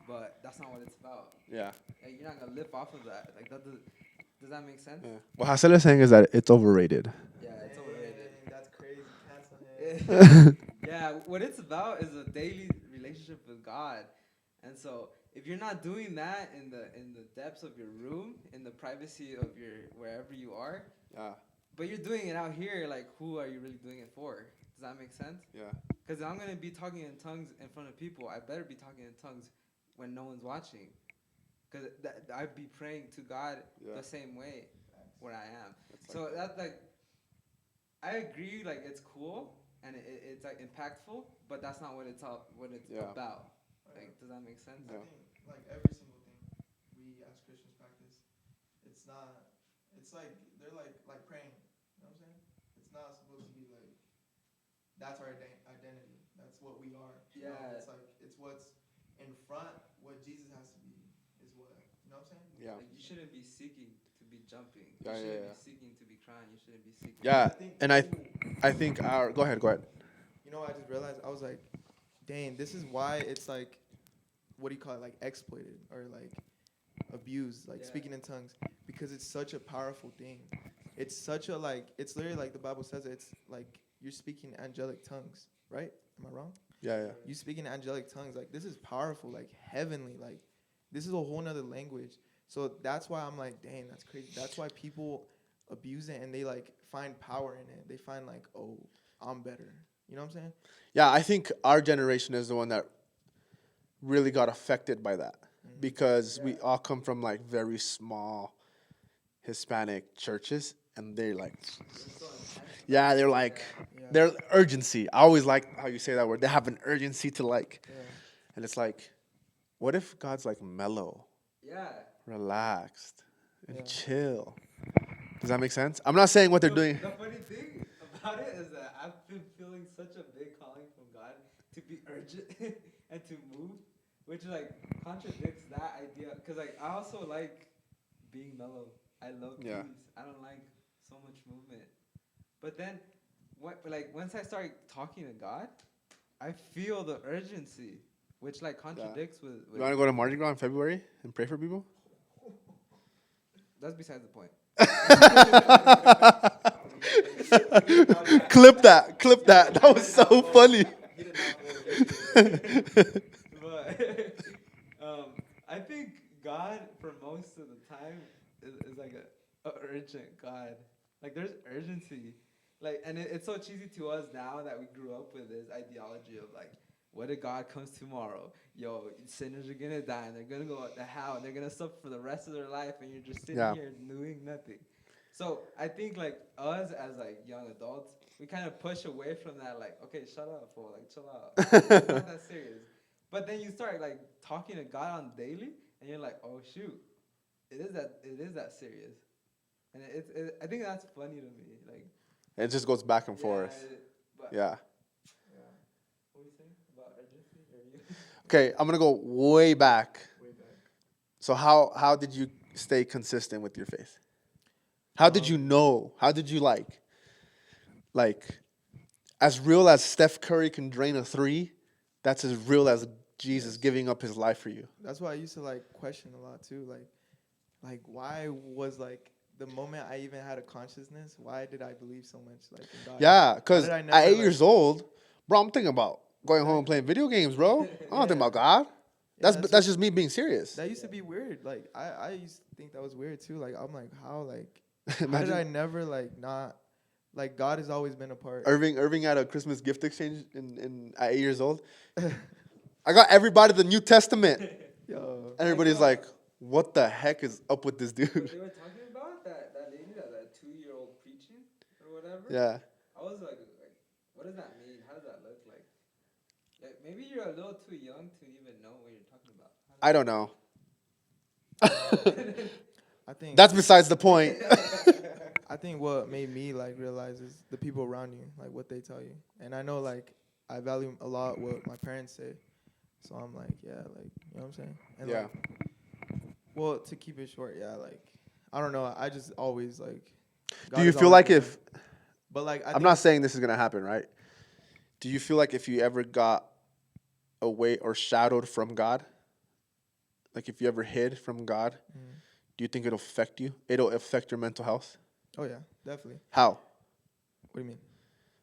but that's not what it's about. Yeah. Like, you're not gonna live off of that. Like that does that make sense? Yeah. What Hassel is saying is that it's overrated. Yeah, it's overrated. That's crazy. Cancel him. Yeah, what it's about is a daily relationship with God. And so if you're not doing that in the depths of your room, in the privacy of your wherever you are, but you're doing it out here, like, who are you really doing it for? Does that make sense? Yeah. Because I'm gonna be talking in tongues in front of people. I better be talking in tongues when no one's watching. Because I'd be praying to God Yeah. the same way where I am. That's So that's like, I agree. Like it's cool and it's like impactful, but that's not what it's all what it's Yeah. about. Like, does that make sense? I Yeah. think like every single thing we as Christians practice, it's not. It's like they're like praying. You know what I'm saying? It's not supposed to be like that's our identity. That's what we are. You know? Yeah. It's like it's what's in front. What Jesus has to be is what. You know what I'm saying? Yeah. Like you shouldn't be seeking to be jumping. You Yeah, shouldn't yeah, be seeking to be crying. You shouldn't be seeking. Yeah. I think And I think our go ahead. You know, I just realized I was like, dang, this is why it's like, what do you call it? Like exploited or like abused, like Yeah. speaking in tongues, because it's such a powerful thing. It's such a like, it's literally like the Bible says it, it's like you're speaking angelic tongues, right? Am I wrong? Yeah. You speaking angelic tongues, like this is powerful, like heavenly, like this is a whole nother language. So that's why I'm like, dang, that's crazy. That's why people abuse it and they like find power in it. They find like, oh, I'm better. You know what I'm saying? Yeah, I think our generation is the one that really got affected by that because we all come from like very small Hispanic churches, and they're like, yeah, they're like, Yeah. their urgency. I always like how you say that word. They have an urgency to like, Yeah. and it's like, what if God's like mellow, Yeah. relaxed, and Yeah. chill? Does that make sense? I'm not saying what they're doing. The funny thing about it is that I've been feeling such a big calling from God to be urgent and to move, which like contradicts that idea. Cause like I also like being mellow. I love peace. Yeah. I don't like so much movement. But then, like once I start talking to God, I feel the urgency, which like contradicts with You want to go to Mardi Gras in February and pray for people? That's besides the point. Clip that. Clip that. That was so funny. But I think God, for most of the time, is like a urgent God. Like there's urgency, like, and it's so cheesy to us now that we grew up with this ideology of like, what if God comes tomorrow? Yo, sinners are gonna die and they're gonna go to hell and they're gonna suffer for the rest of their life, and you're just sitting here doing nothing. So I think like us as like young adults, we kind of push away from that. Like, okay, shut up, fool. Like, chill out. It's not that serious. But then you start like talking to God on daily, and you're like, oh shoot, it is that serious. And I think that's funny to me. Like, It just goes back and forth. But Yeah. What were you saying about urgency? Or you? Okay, I'm gonna go way back. So how did you stay consistent with your faith? How did you know? How did you like as real as Steph Curry can drain a three, that's as real as Jesus giving up his life for you. That's why I used to like question a lot too. Like why was like the moment I even had a consciousness, why did I believe so much like in God? Yeah, because Why at did I never, 8 years old, bro, I'm thinking about going home and playing video games, bro. I'm not thinking about God. Yeah, That's just me being serious. That used to be weird. Like I used to think that was weird too. Like I'm like, how like how Imagine did I never like not like God has always been a part. Irving had a Christmas gift exchange in at 8 years old. I got everybody the New Testament. Yo. Everybody's like, what the heck is up with this What dude? they were talking about that lady that 2-year-old preaching or whatever. Yeah. I was like, what does that mean? How does that look like? Maybe you're a little too young to even know what you're talking about. I don't know. I think That's besides the point. I think what made me like realize is the people around you, like what they tell you. And I know like I value a lot what my parents say. So I'm like, yeah, like, you know what I'm saying? And Yeah. like, well, to keep it short, yeah, like I don't know, I just always like God Do you has feel always like been if there. But like I'm not saying this is gonna happen, right? Do you feel like if you ever got away or shadowed from God, like if you ever hid from God, do you think it'll affect you? It'll affect your mental health? Oh yeah, definitely. How? What do you mean?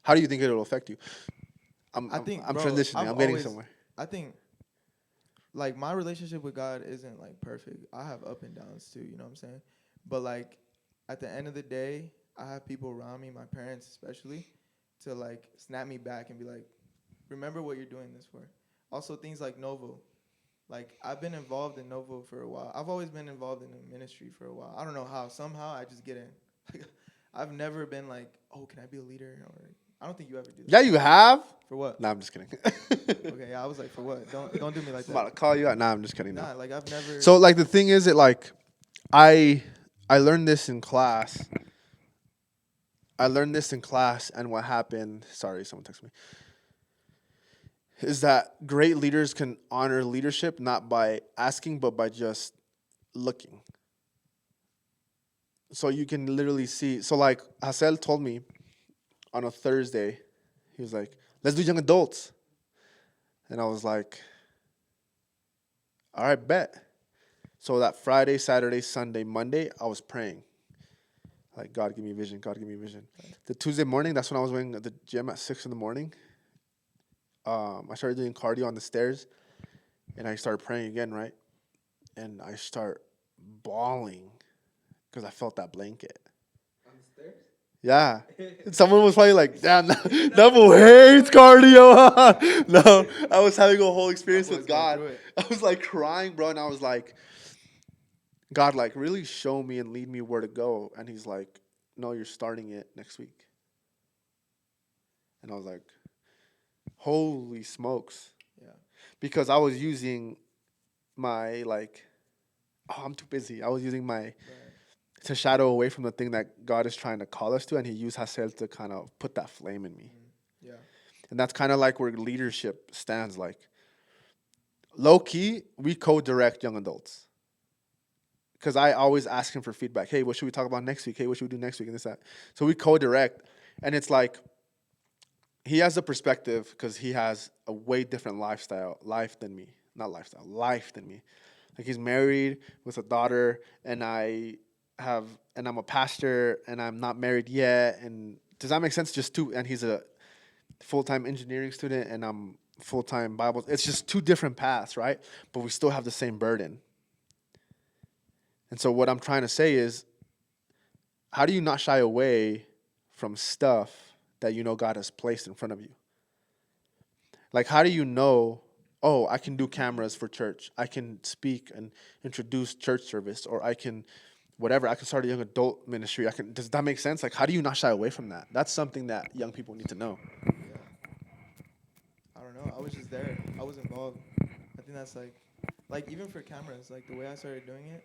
How do you think it'll affect you? I'm bro, transitioning. I'm getting always- somewhere. I think like my relationship with God isn't like perfect. I have up and downs too, you know what I'm saying? But like at the end of the day, I have people around me, my parents especially, to like snap me back and be like, remember what you're doing this for. Also things like Novo. Like I've been involved in Novo for a while. I've always been involved in the ministry for a while. I don't know how. Somehow I just get in. I've never been like, oh, can I be a leader? Or I don't think you ever do that. Yeah, you have. For what? Nah, I'm just kidding. Okay, yeah, I was like, for what? Don't do me like I'm about to that. call you out. Nah, I'm just kidding. No. Nah, like I've never. So like the thing is, I I learned this in class. And what happened? Sorry, someone texted me. Is that great leaders can honor leadership not by asking, but by just looking. So you can literally see. So like Hassel told me on a Thursday, he was like, "Let's do young adults," and I was like, "All right, bet." So that Friday, Saturday, Sunday, Monday, I was praying. Like, God, give me vision. God, give me vision. The Tuesday morning, that's when I was going to the gym at 6 in the morning. I started doing cardio on the stairs, and I started praying again, right? And I start bawling because I felt that blanket. On the stairs? Yeah. Someone was probably like, damn, Neville hates cardio. No, I was having a whole experience That with boy's going God. through it. I was like crying, bro, and I was like, God, like, really show me and lead me where to go. And he's like, no, you're starting it next week. And I was like, holy smokes. Yeah. Because I was using my, like, oh, I'm too busy. I was using my, Right. to shadow away from the thing that God is trying to call us to. And he used Hassel to kind of put that flame in me. Yeah. And that's kind of like where leadership stands. Like, low key, we co-direct young adults. Because I always ask him for feedback. Hey, what should we talk about next week? Hey, what should we do next week? And this, that. So we co-direct. And it's like, he has a perspective because he has a way different life than me. Life than me. Like, he's married with a daughter, and I'm a pastor, and I'm not married yet. And does that make sense? And he's a full-time engineering student, and I'm full-time Bible. It's just two different paths, right? But we still have the same burden. And so what I'm trying to say is, how do you not shy away from stuff that you know God has placed in front of you? Like, how do you know, oh, I can do cameras for church. I can speak and introduce church service, or I can whatever. I can start a young adult ministry. Does that make sense? Like, how do you not shy away from that? That's something that young people need to know. Yeah. I don't know. I was just there. I was involved. I think that's like even for cameras, like the way I started doing it,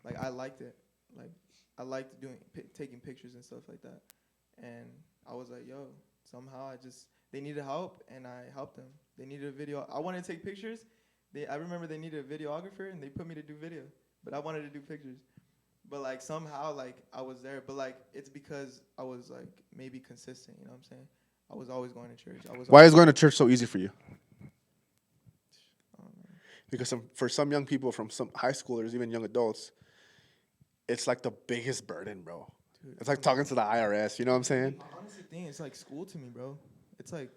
like I liked it. Like I liked taking pictures and stuff like that. And I was like, yo, somehow they needed help, and I helped them. They needed a video. I wanted to take pictures. I remember they needed a videographer, and they put me to do video. But I wanted to do pictures. But like somehow like I was there. But like it's because I was like maybe consistent. You know what I'm saying? I was always going to church. Why is going to church so easy for you? I don't know. Because for some young people, from some high schoolers, even young adults, it's like the biggest burden, bro. Dude, It's like talking to the IRS. You know what I'm saying? I honestly think it's like school to me, bro. It's like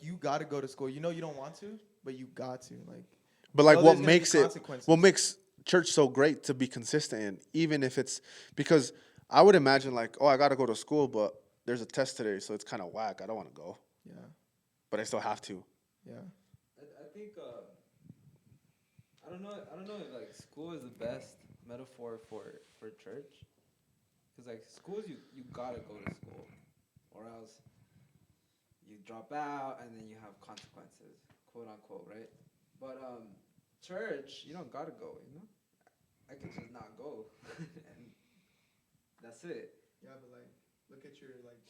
you gotta go to school. You know you don't want to, but you got to. Like, But like, there's what gonna be makes it? consequences. What makes church so great to be consistent in, even if it's because I would imagine like, oh, I gotta go to school, but there's a test today, so it's kind of whack. I don't want to go, Yeah, but I still have to. yeah. I think I don't know if like school is the best metaphor for church, because like schools you gotta go to school, or else you drop out and then you have consequences, quote unquote, right? But church, you don't gotta go, you know. I could just not go, and that's it. Yeah, but like, look at your like,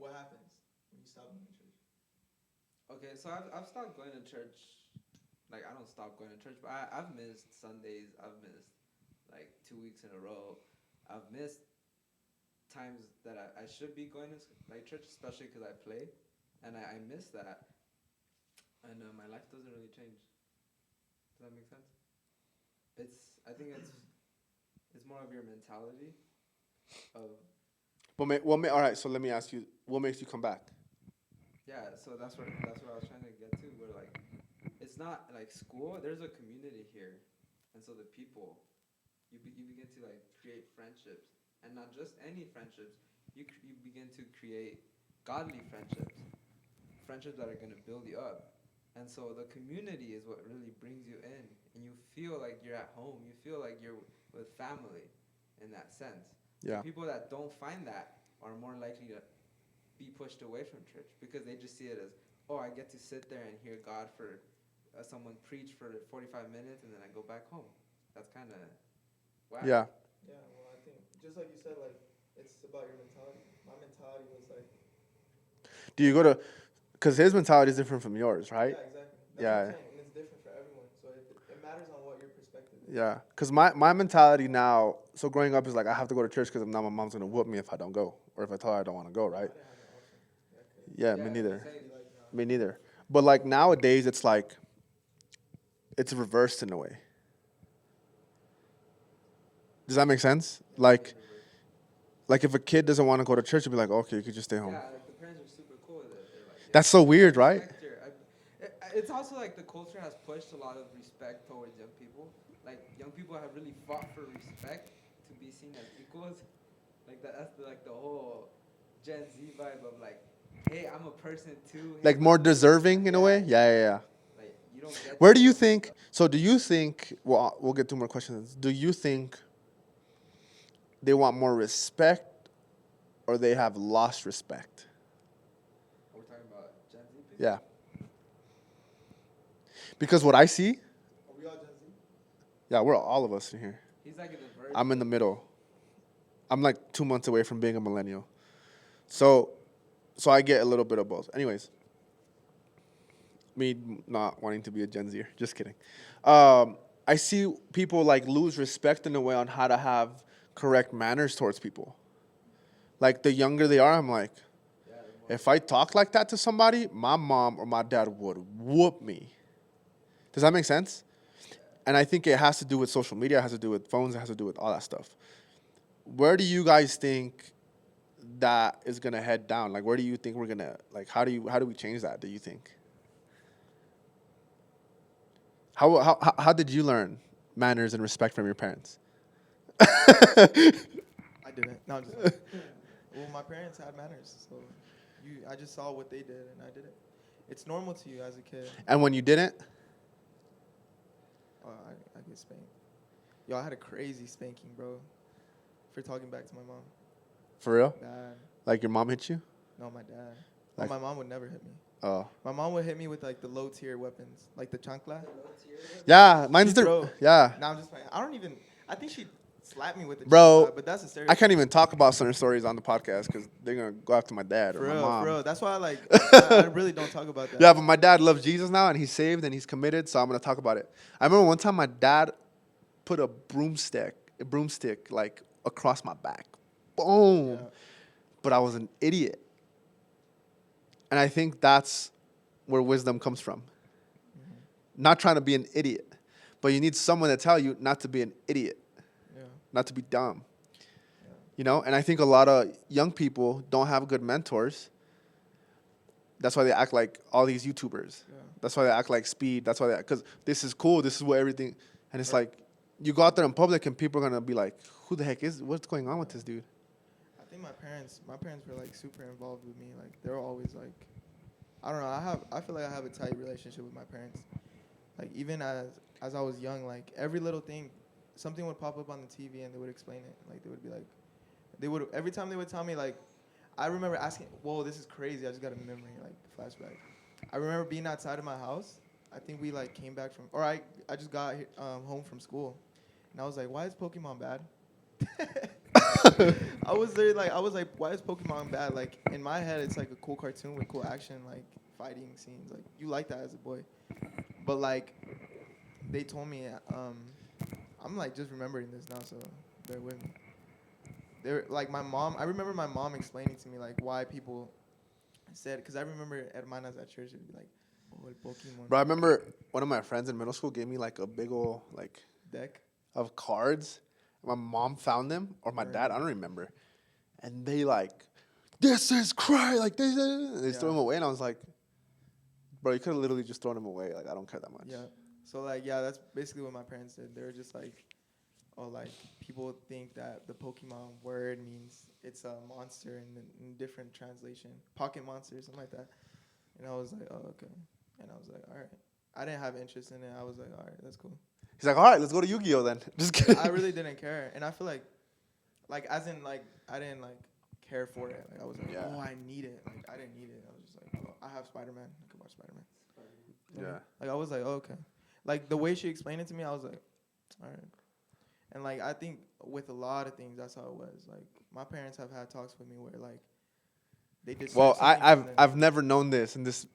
what happens when you stop going to church? Okay, so I've stopped going to church. Like, I don't stop going to church, but I've missed Sundays. I've missed like 2 weeks in a row. I've missed times that I should be going to like church, especially because I play, and I miss that, and my life doesn't really change. Does that make sense? I think it's more of your mentality of All right, so let me ask you, what makes you come back? yeah. So that's what I was trying to get to. Where like it's not like school. There's a community here, and so the people you begin to like create friendships, and not just any friendships. You begin to create godly friendships that are gonna build you up. And so the community is what really brings you in, and you feel like you're at home. You feel like you're with family, in that sense. Yeah. And people that don't find that are more likely to be pushed away from church because they just see it as, oh, I get to sit there and hear God for someone preach for 45 minutes, and then I go back home. That's kind of whack. Yeah. Yeah, well, I think just like you said, like it's about your mentality. My mentality was like, Do you go to? Because his mentality is different from yours, right? yeah, exactly. That's Yeah. what I'm saying, and it's different for everyone. So it matters on what your perspective is. Yeah, because my mentality now, so growing up is like I have to go to church because now my mom's gonna whoop me if I don't go, or if I tell her I don't want to go, right? I didn't have an option. Yeah, Yeah, me neither. same. Like, Me neither. But like nowadays, it's like it's reversed in a way. Does that make sense? Like if a kid doesn't want to go to church, it'd be like, okay, you could just stay home. Yeah, like the parents are super cool with it. They're like, yeah, That's so weird, right? respect it's also like the culture has pushed a lot of respect towards young people. Like young people have really fought for respect to be seen as equals. Like that's like the whole Gen Z vibe of like, hey, I'm a person too. Hey, Like more deserving in a way. Yeah. Like you don't get. Where to do you go- think? So do you think? Well, we'll get two more questions. Do you think they want more respect, or they have lost respect? We're talking about Gen Z people. Yeah. Because what I see, are we all Gen Z? yeah, we're all of us in here. He's like in the verge. I'm in the middle. I'm like 2 months away from being a millennial. So I get a little bit of both. Anyways, me not wanting to be a Gen Zer. Just kidding. I see people like lose respect in a way on how to have correct manners towards people. Like the younger they are, I'm like, if I talk like that to somebody, my mom or my dad would whoop me. Does that make sense? And I think it has to do with social media, it has to do with phones, it has to do with all that stuff. Where do you guys think that is gonna head down? Like, where do you think we're gonna like? How do we change that? Do you think? How did you learn manners and respect from your parents? I didn't. No, I'm just well, my parents had manners, so I just saw what they did and I did it. It's normal to you as a kid. And when you didn't, I get spanked. Yo, I had a crazy spanking, bro, for talking back to my mom. for real, Bad. like your mom hit you? No, my dad. Like- My mom would never hit me. Oh, My mom would hit me with like the low tier weapons, like the chancla. yeah, mine's She'd the throw. yeah. Nah, I'm just playing. I think she slapped me with the Bro, chancla, but that's a I stereotype. can't even talk about certain stories on the podcast because they're gonna go after my dad For or my real, mom. for real. That's why I really don't talk about that. Yeah, but my dad loves Jesus now and he's saved and he's committed, so I'm gonna talk about it. I remember one time my dad put a broomstick like across my back. Boom. Yeah. But I was an idiot. And I think that's where wisdom comes from. Not trying to be an idiot, but you need someone to tell you not to be an idiot, Yeah. not to be dumb. You know, and I think a lot of young people don't have good mentors. That's why they act like all these YouTubers. Yeah. That's why they act like Speed. That's why they, because this is cool. This is what everything, and it's like, you go out there in public and people are gonna be like, who the heck is? What's going on with this dude? I think my parents were like super involved with me. Like they were always like, I don't know. I feel like I have a tight relationship with my parents. Like even as I was young, like every little thing, something would pop up on the TV and they would explain it. Like they would every time they would tell me like, I remember asking, whoa, this is crazy. I just got a memory like flashback. I remember being outside of my house. I think we like came back from, or I just got home from school, and I was like, why is Pokemon bad? I was like, why is Pokemon bad? Like in my head, it's like a cool cartoon with cool action, like fighting scenes. Like you like that as a boy, but like they told me, I'm like just remembering this now, so bear with me. They're like my mom. I remember my mom explaining to me like why people said, because I remember hermanas at church it'd be like, oh, el Pokemon Bro, I remember one of my friends in middle school gave me like a big ol' like deck. of cards. My mom found them, or my dad, I don't remember. And they like, this is cry, like they threw them away, and I was like, bro, you could have literally just thrown them away. Like I don't care that much. Yeah. So like yeah, that's basically what my parents did. They were just like, oh, like people think that the Pokemon word means it's a monster in different translation, pocket monster, something like that. And I was like, oh, okay. And I was like, all right. I didn't have interest in it. I was like, all right, that's cool. He's like, all right, let's go to Yu-Gi-Oh then. Just kidding. I really didn't care, and I feel like as in like I didn't like care for it. Like I was like, Yeah. oh, I need it. Like I didn't need it. I was just like, oh, I have Spider-Man. I could watch Spider-Man. Yeah. Like I was like, oh, okay. Like the way she explained it to me, I was like, all right. And like I think with a lot of things, that's how it was. Like my parents have had talks with me where like they just. Well, I've never known this, and this.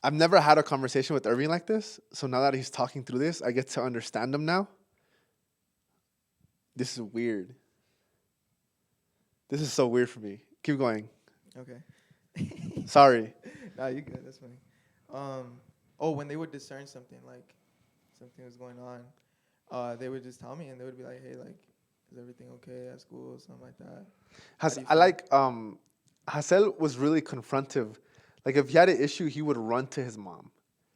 I've never had a conversation with Irving like this. So now that he's talking through this, I get to understand him now. This is weird. This is so weird for me. Keep going. Okay. Sorry. Nah, you good. That's funny. Oh, when they would discern something, like something was going on, they would just tell me, and they would be like, "Hey, like, is everything okay at school?" Something like that. I like Hassel was really confrontive. Like if he had an issue, he would run to his mom.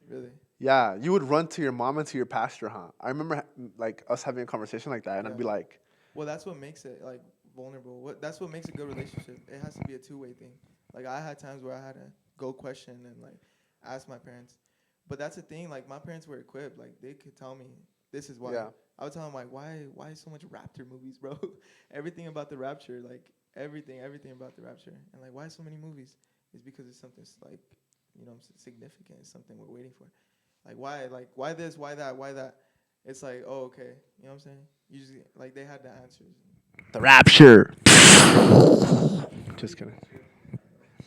Really? Yeah, you would run to your mom and to your pastor, huh? I remember like us having a conversation like that, and I'd be Yeah. like, Well, that's what makes it like vulnerable. That's what makes a good relationship. It has to be a two-way thing. Like I had times where I had to go question and like ask my parents, but that's the thing. Like my parents were equipped. Like they could tell me this is why. Yeah. I would tell them like why so much Raptor movies, bro? Everything about the Rapture, like everything about the Rapture, and like why so many movies? It's because it's something like significant. It's something we're waiting for. Why this, why that? It's like, oh, okay. You know what I'm saying? Usually, like, they had the answers. the rapture. Just kidding.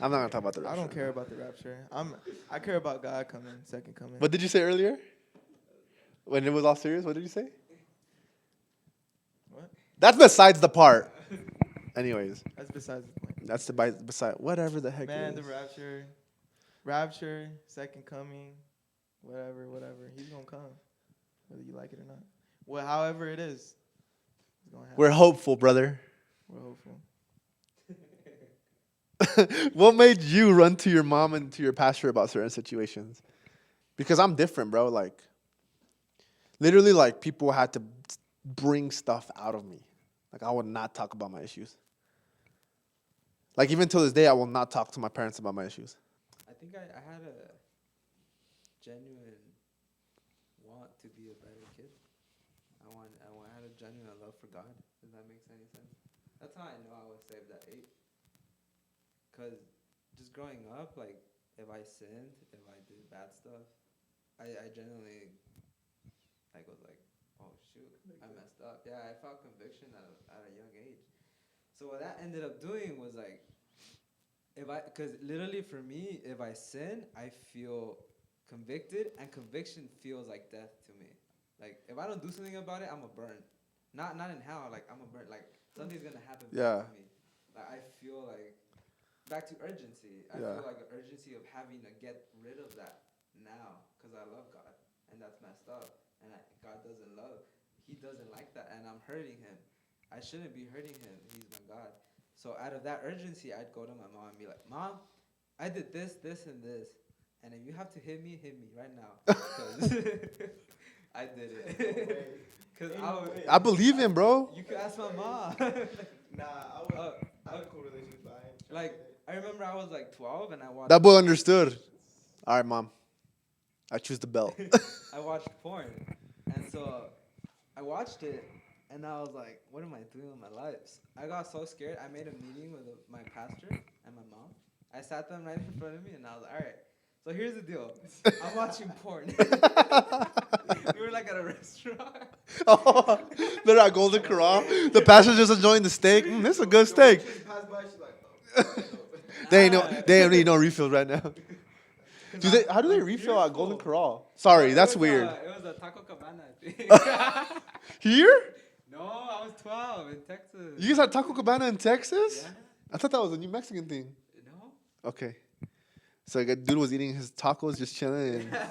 I'm not gonna talk about the rapture. I don't care about the rapture. I care about God coming, second coming. What did you say earlier? When it was all serious, what did you say? What? That's besides the part. Anyways, That's besides the point. that's the beside whatever the heck Man, it is. the rapture, second coming, whatever. He's gonna come, whether you like it or not. Well, however it is, it's gonna happen. We're hopeful, brother. We're hopeful. What made you run to your mom and to your pastor about certain situations? Because I'm different, bro. Like, literally, like, people had to bring stuff out of me. Like, I would not talk about my issues. Like, even till this day, I will not talk to my parents about my issues. I think I had a genuine want to be a better kid. I had a genuine love for God. If that makes any sense. That's how I know I was saved at 8. Cause just growing up, like if I sinned, if I did bad stuff, I genuinely like was like, oh shoot, I messed up. Yeah, I felt conviction at a young age. So what that ended up doing was like, cause literally for me, if I sin, I feel convicted, and conviction feels like death to me. Like if I don't do something about it, I'm a burn. Not in hell, like I'm a burn. Like something's gonna happen Yeah. back to me. Like I feel like back to urgency. I Yeah. feel like an urgency of having to get rid of that now because I love God, and that's messed up. And God doesn't love. He doesn't like that, and I'm hurting him. I shouldn't be hurting him. He's my God. So out of that urgency, I'd go to my mom and be like, "Mom, I did this, and this, and if you have to hit me right now, because I did it." Because I believe him, bro. You could ask my mom. Nah, I had a cool relationship. Like I remember I was like 12 and I watched. That boy understood. All right, mom. I choose the belt. I watched porn, and so I watched it, and I was like, "What am I doing with my life?" I got so scared. I made a meeting with my pastor and my mom. I sat them right in front of me, and I was like, "All right, so here's the deal. I'm watching porn." We were like at a restaurant. Oh, they're at Golden Corral. The pastor's just enjoying the steak. This is a good steak. They don't need no refills right now. How do they refill at Golden Corral? Sorry, that's weird. It was a Taco Cabana, I think. Here? No, I was 12 in Texas. You guys had Taco Cabana in Texas? Yeah. I thought that was a New Mexican thing. No. Okay. So a dude was eating his tacos, just chilling. Yeah,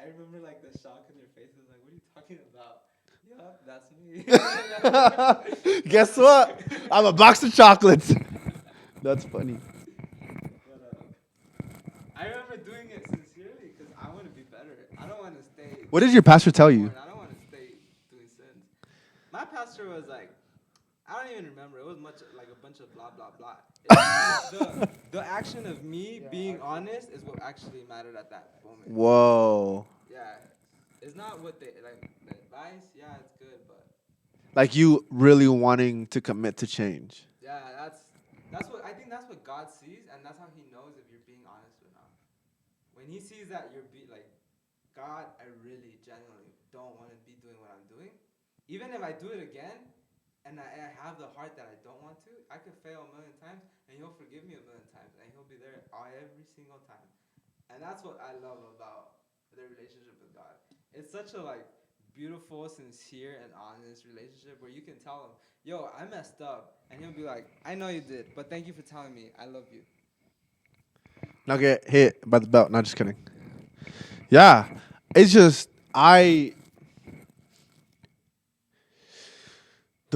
I remember like the shock in their faces, like, what are you talking about? Yup, that's me. Guess what? I'm a box of chocolates. That's funny. But I remember doing it sincerely because I want to be better. I don't want to stay What did your pastor tell you? I don't want to stay doing sins. My pastor was like, I don't even remember. It was much like a bunch of blah blah blah. The action of me being honest is what actually mattered at that moment. Whoa. Yeah, it's not what they like. The advice, yeah, it's good, but Like you really wanting to commit to change. yeah, that's what I think. That's what God sees, and that's how He knows if you're being honest or not. When He sees that you're like, God, I really genuinely don't want to be doing what I'm doing. Even if I do it again, and I have the heart that I don't want to, I could fail a million times, and He'll forgive me a million times, and He'll be there every single time. And that's what I love about the relationship with God. It's such a like beautiful, sincere, and honest relationship where you can tell Him, "Yo, I messed up," and He'll be like, "I know you did, but thank you for telling me. I love you." Not get hit by the belt. Not just kidding. Yeah, it's just the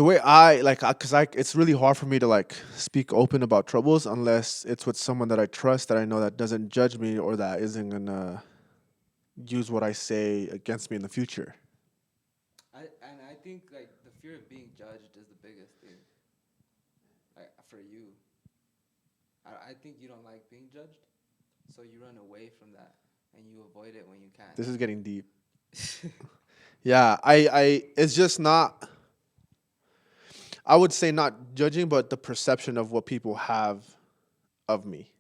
way I like, cause it's really hard for me to like speak open about troubles unless it's with someone that I trust, that I know that doesn't judge me or that isn't gonna use what I say against me in the future. I think like the fear of being judged is the biggest thing. Like for you, I think you don't like being judged, so you run away from that and you avoid it when you can. This is getting deep. Yeah, I it's just not. I would say not judging, but the perception of what people have of me.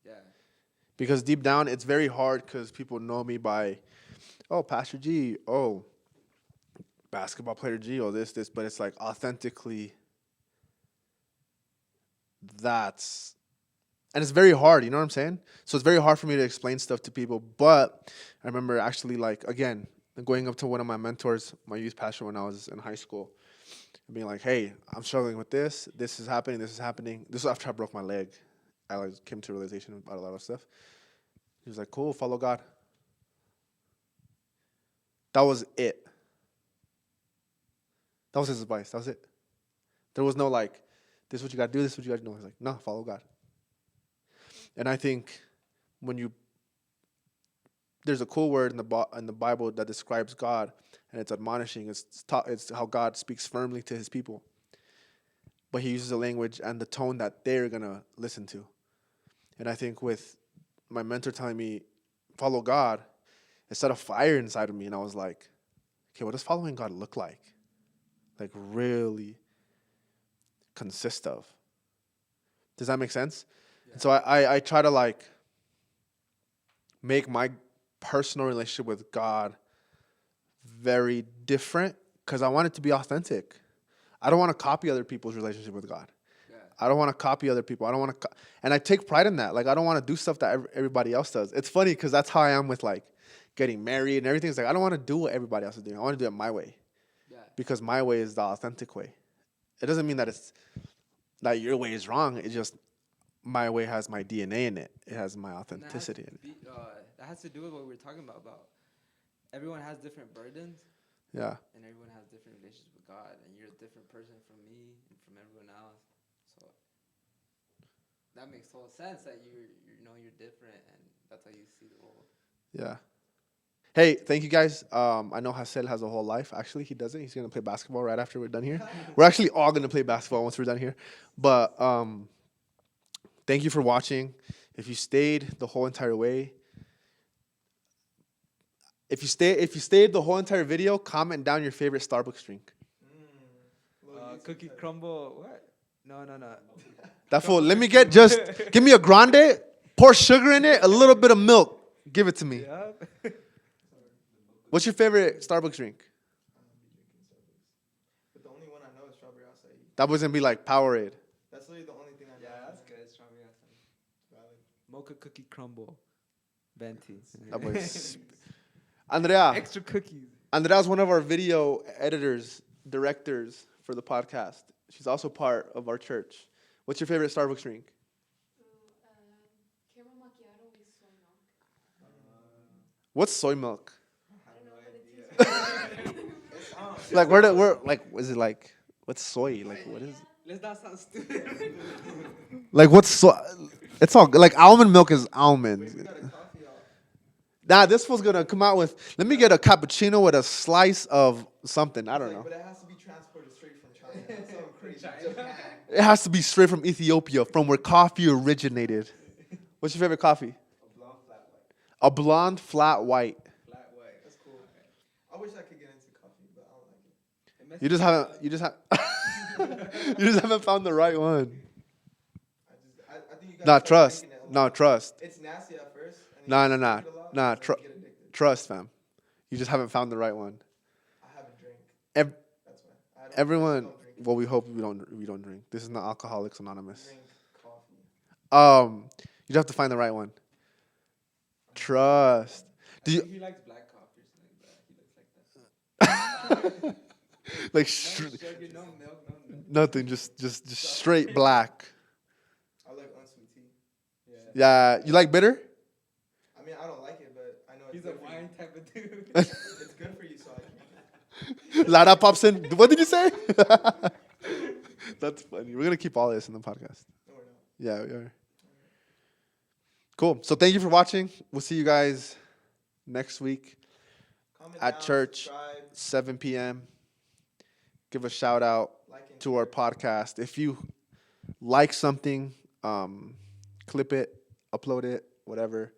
Yeah. Because deep down, it's very hard because people know me by, oh, Pastor G, oh, basketball player G, oh, this, but it's like authentically, that's, and it's very hard, you know what I'm saying? So it's very hard for me to explain stuff to people, but I remember actually, like, again, going up to one of my mentors, my youth pastor when I was in high school, and being like, hey, I'm struggling with this is happening, this is happening. This was after I broke my leg. I like came to a realization about a lot of stuff. He was like, cool, follow God. That was it. That was his advice. That was it. There was no like, this is what you got to do, this is what you got to do. No, he's like, no, follow God. And I think when there's a cool word in the Bible that describes God, and it's admonishing. It's how God speaks firmly to His people. But He uses the language and the tone that they're gonna listen to. And I think with my mentor telling me, follow God, it set a fire inside of me, and I was like, okay, what does following God look like? Like really consist of? Does that make sense? Yeah. And so I try to like make my personal relationship with God very different because I want it to be authentic. I don't want to copy other people's relationship with God. Yeah. I don't want to copy other people. I don't want to, and I take pride in that. Like I don't want to do stuff that everybody else does. It's funny because that's how I am with like getting married and everything. It's like I don't want to do what everybody else is doing. I want to do it my way. Yeah. Because my way is the authentic way. It doesn't mean that your way is wrong. It's just my way has my DNA in it. It has my authenticity in it. That has to do with what we were talking about everyone has different burdens. Yeah. And everyone has different relationships with God, and you're a different person from me and from everyone else. So that makes total sense that you're different, and that's how you see the world. Yeah. Hey, thank you guys. I know Hassel has a whole life. Actually, he doesn't. He's gonna play basketball right after we're done here. We're actually all gonna play basketball once we're done here. But thank you for watching. If you stayed the whole entire way. If you stayed the whole entire video, comment down your favorite Starbucks drink. Cookie crumble. What? No. That fool. Let me give me a grande, pour sugar in it, a little bit of milk. Give it to me. Yeah. What's your favorite Starbucks drink? But the only one I know is strawberry acai. That was gonna be like Powerade. That's literally the only thing I know. Yeah, that's good. Strawberry acai. Mocha cookie crumble. Venti. That was Andrea. Extra cookies. Andrea's one of our video editors, directors for the podcast. She's also part of our church. What's your favorite Starbucks drink? Caramel macchiato with soy milk. What's soy milk? I don't know, but it's Like where like is it like what's soy? Like what is it? Let's not sound stupid. Like what's soy? It's all like almond milk is almond. Nah, this fool's gonna come out with. Let me get a cappuccino with a slice of something. I don't know. But it has to be transported straight from China. That's something crazy. Japan. It has to be straight from Ethiopia, from where coffee originated. What's your favorite coffee? A blonde flat white. A blonde flat white. Flat white. That's cool. I wish I could get into coffee, but I don't like it. It messes You just me haven't. up. You just have. You just haven't found the right one. I think you gotta Nah, start trust. drinking it a No, lot. trust. It's nasty at first. And Nah, then you nah, drink it a lot, nah, and then tru- you get addicted. Trust, fam. You just haven't found the right one. I haven't drank. Ev- That's why. I don't, everyone. I don't drink. Well, we hope we don't drink. This is not Alcoholics Anonymous. Drink coffee. You have to find the right one. Trust. I Do you think he likes black coffee or something like that. He looks like that. like No sugar, no milk, no nothing. nothing? Just straight black. I like unsweet tea. Yeah. Yeah. You like bitter? I mean, I don't like it, but I know it's He's a good for you. wine type of dude. It's good for you, so I drink it. Lara pops in. What did you say? That's funny. We're gonna keep all this in the podcast. No, we're not. Yeah, we are. Cool. So thank you for watching. We'll see you guys next week, Comment At down, church. subscribe, 7 p.m. Give a shout out like and to our share. podcast. If you like something, clip it, upload it, whatever.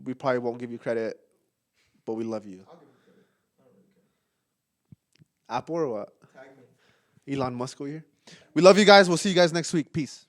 We probably won't give you credit, but we love you. I'll give it credit. I don't really care. Apple or what? Tag me. Elon Musk over here. We love you guys. We'll see you guys next week. Peace.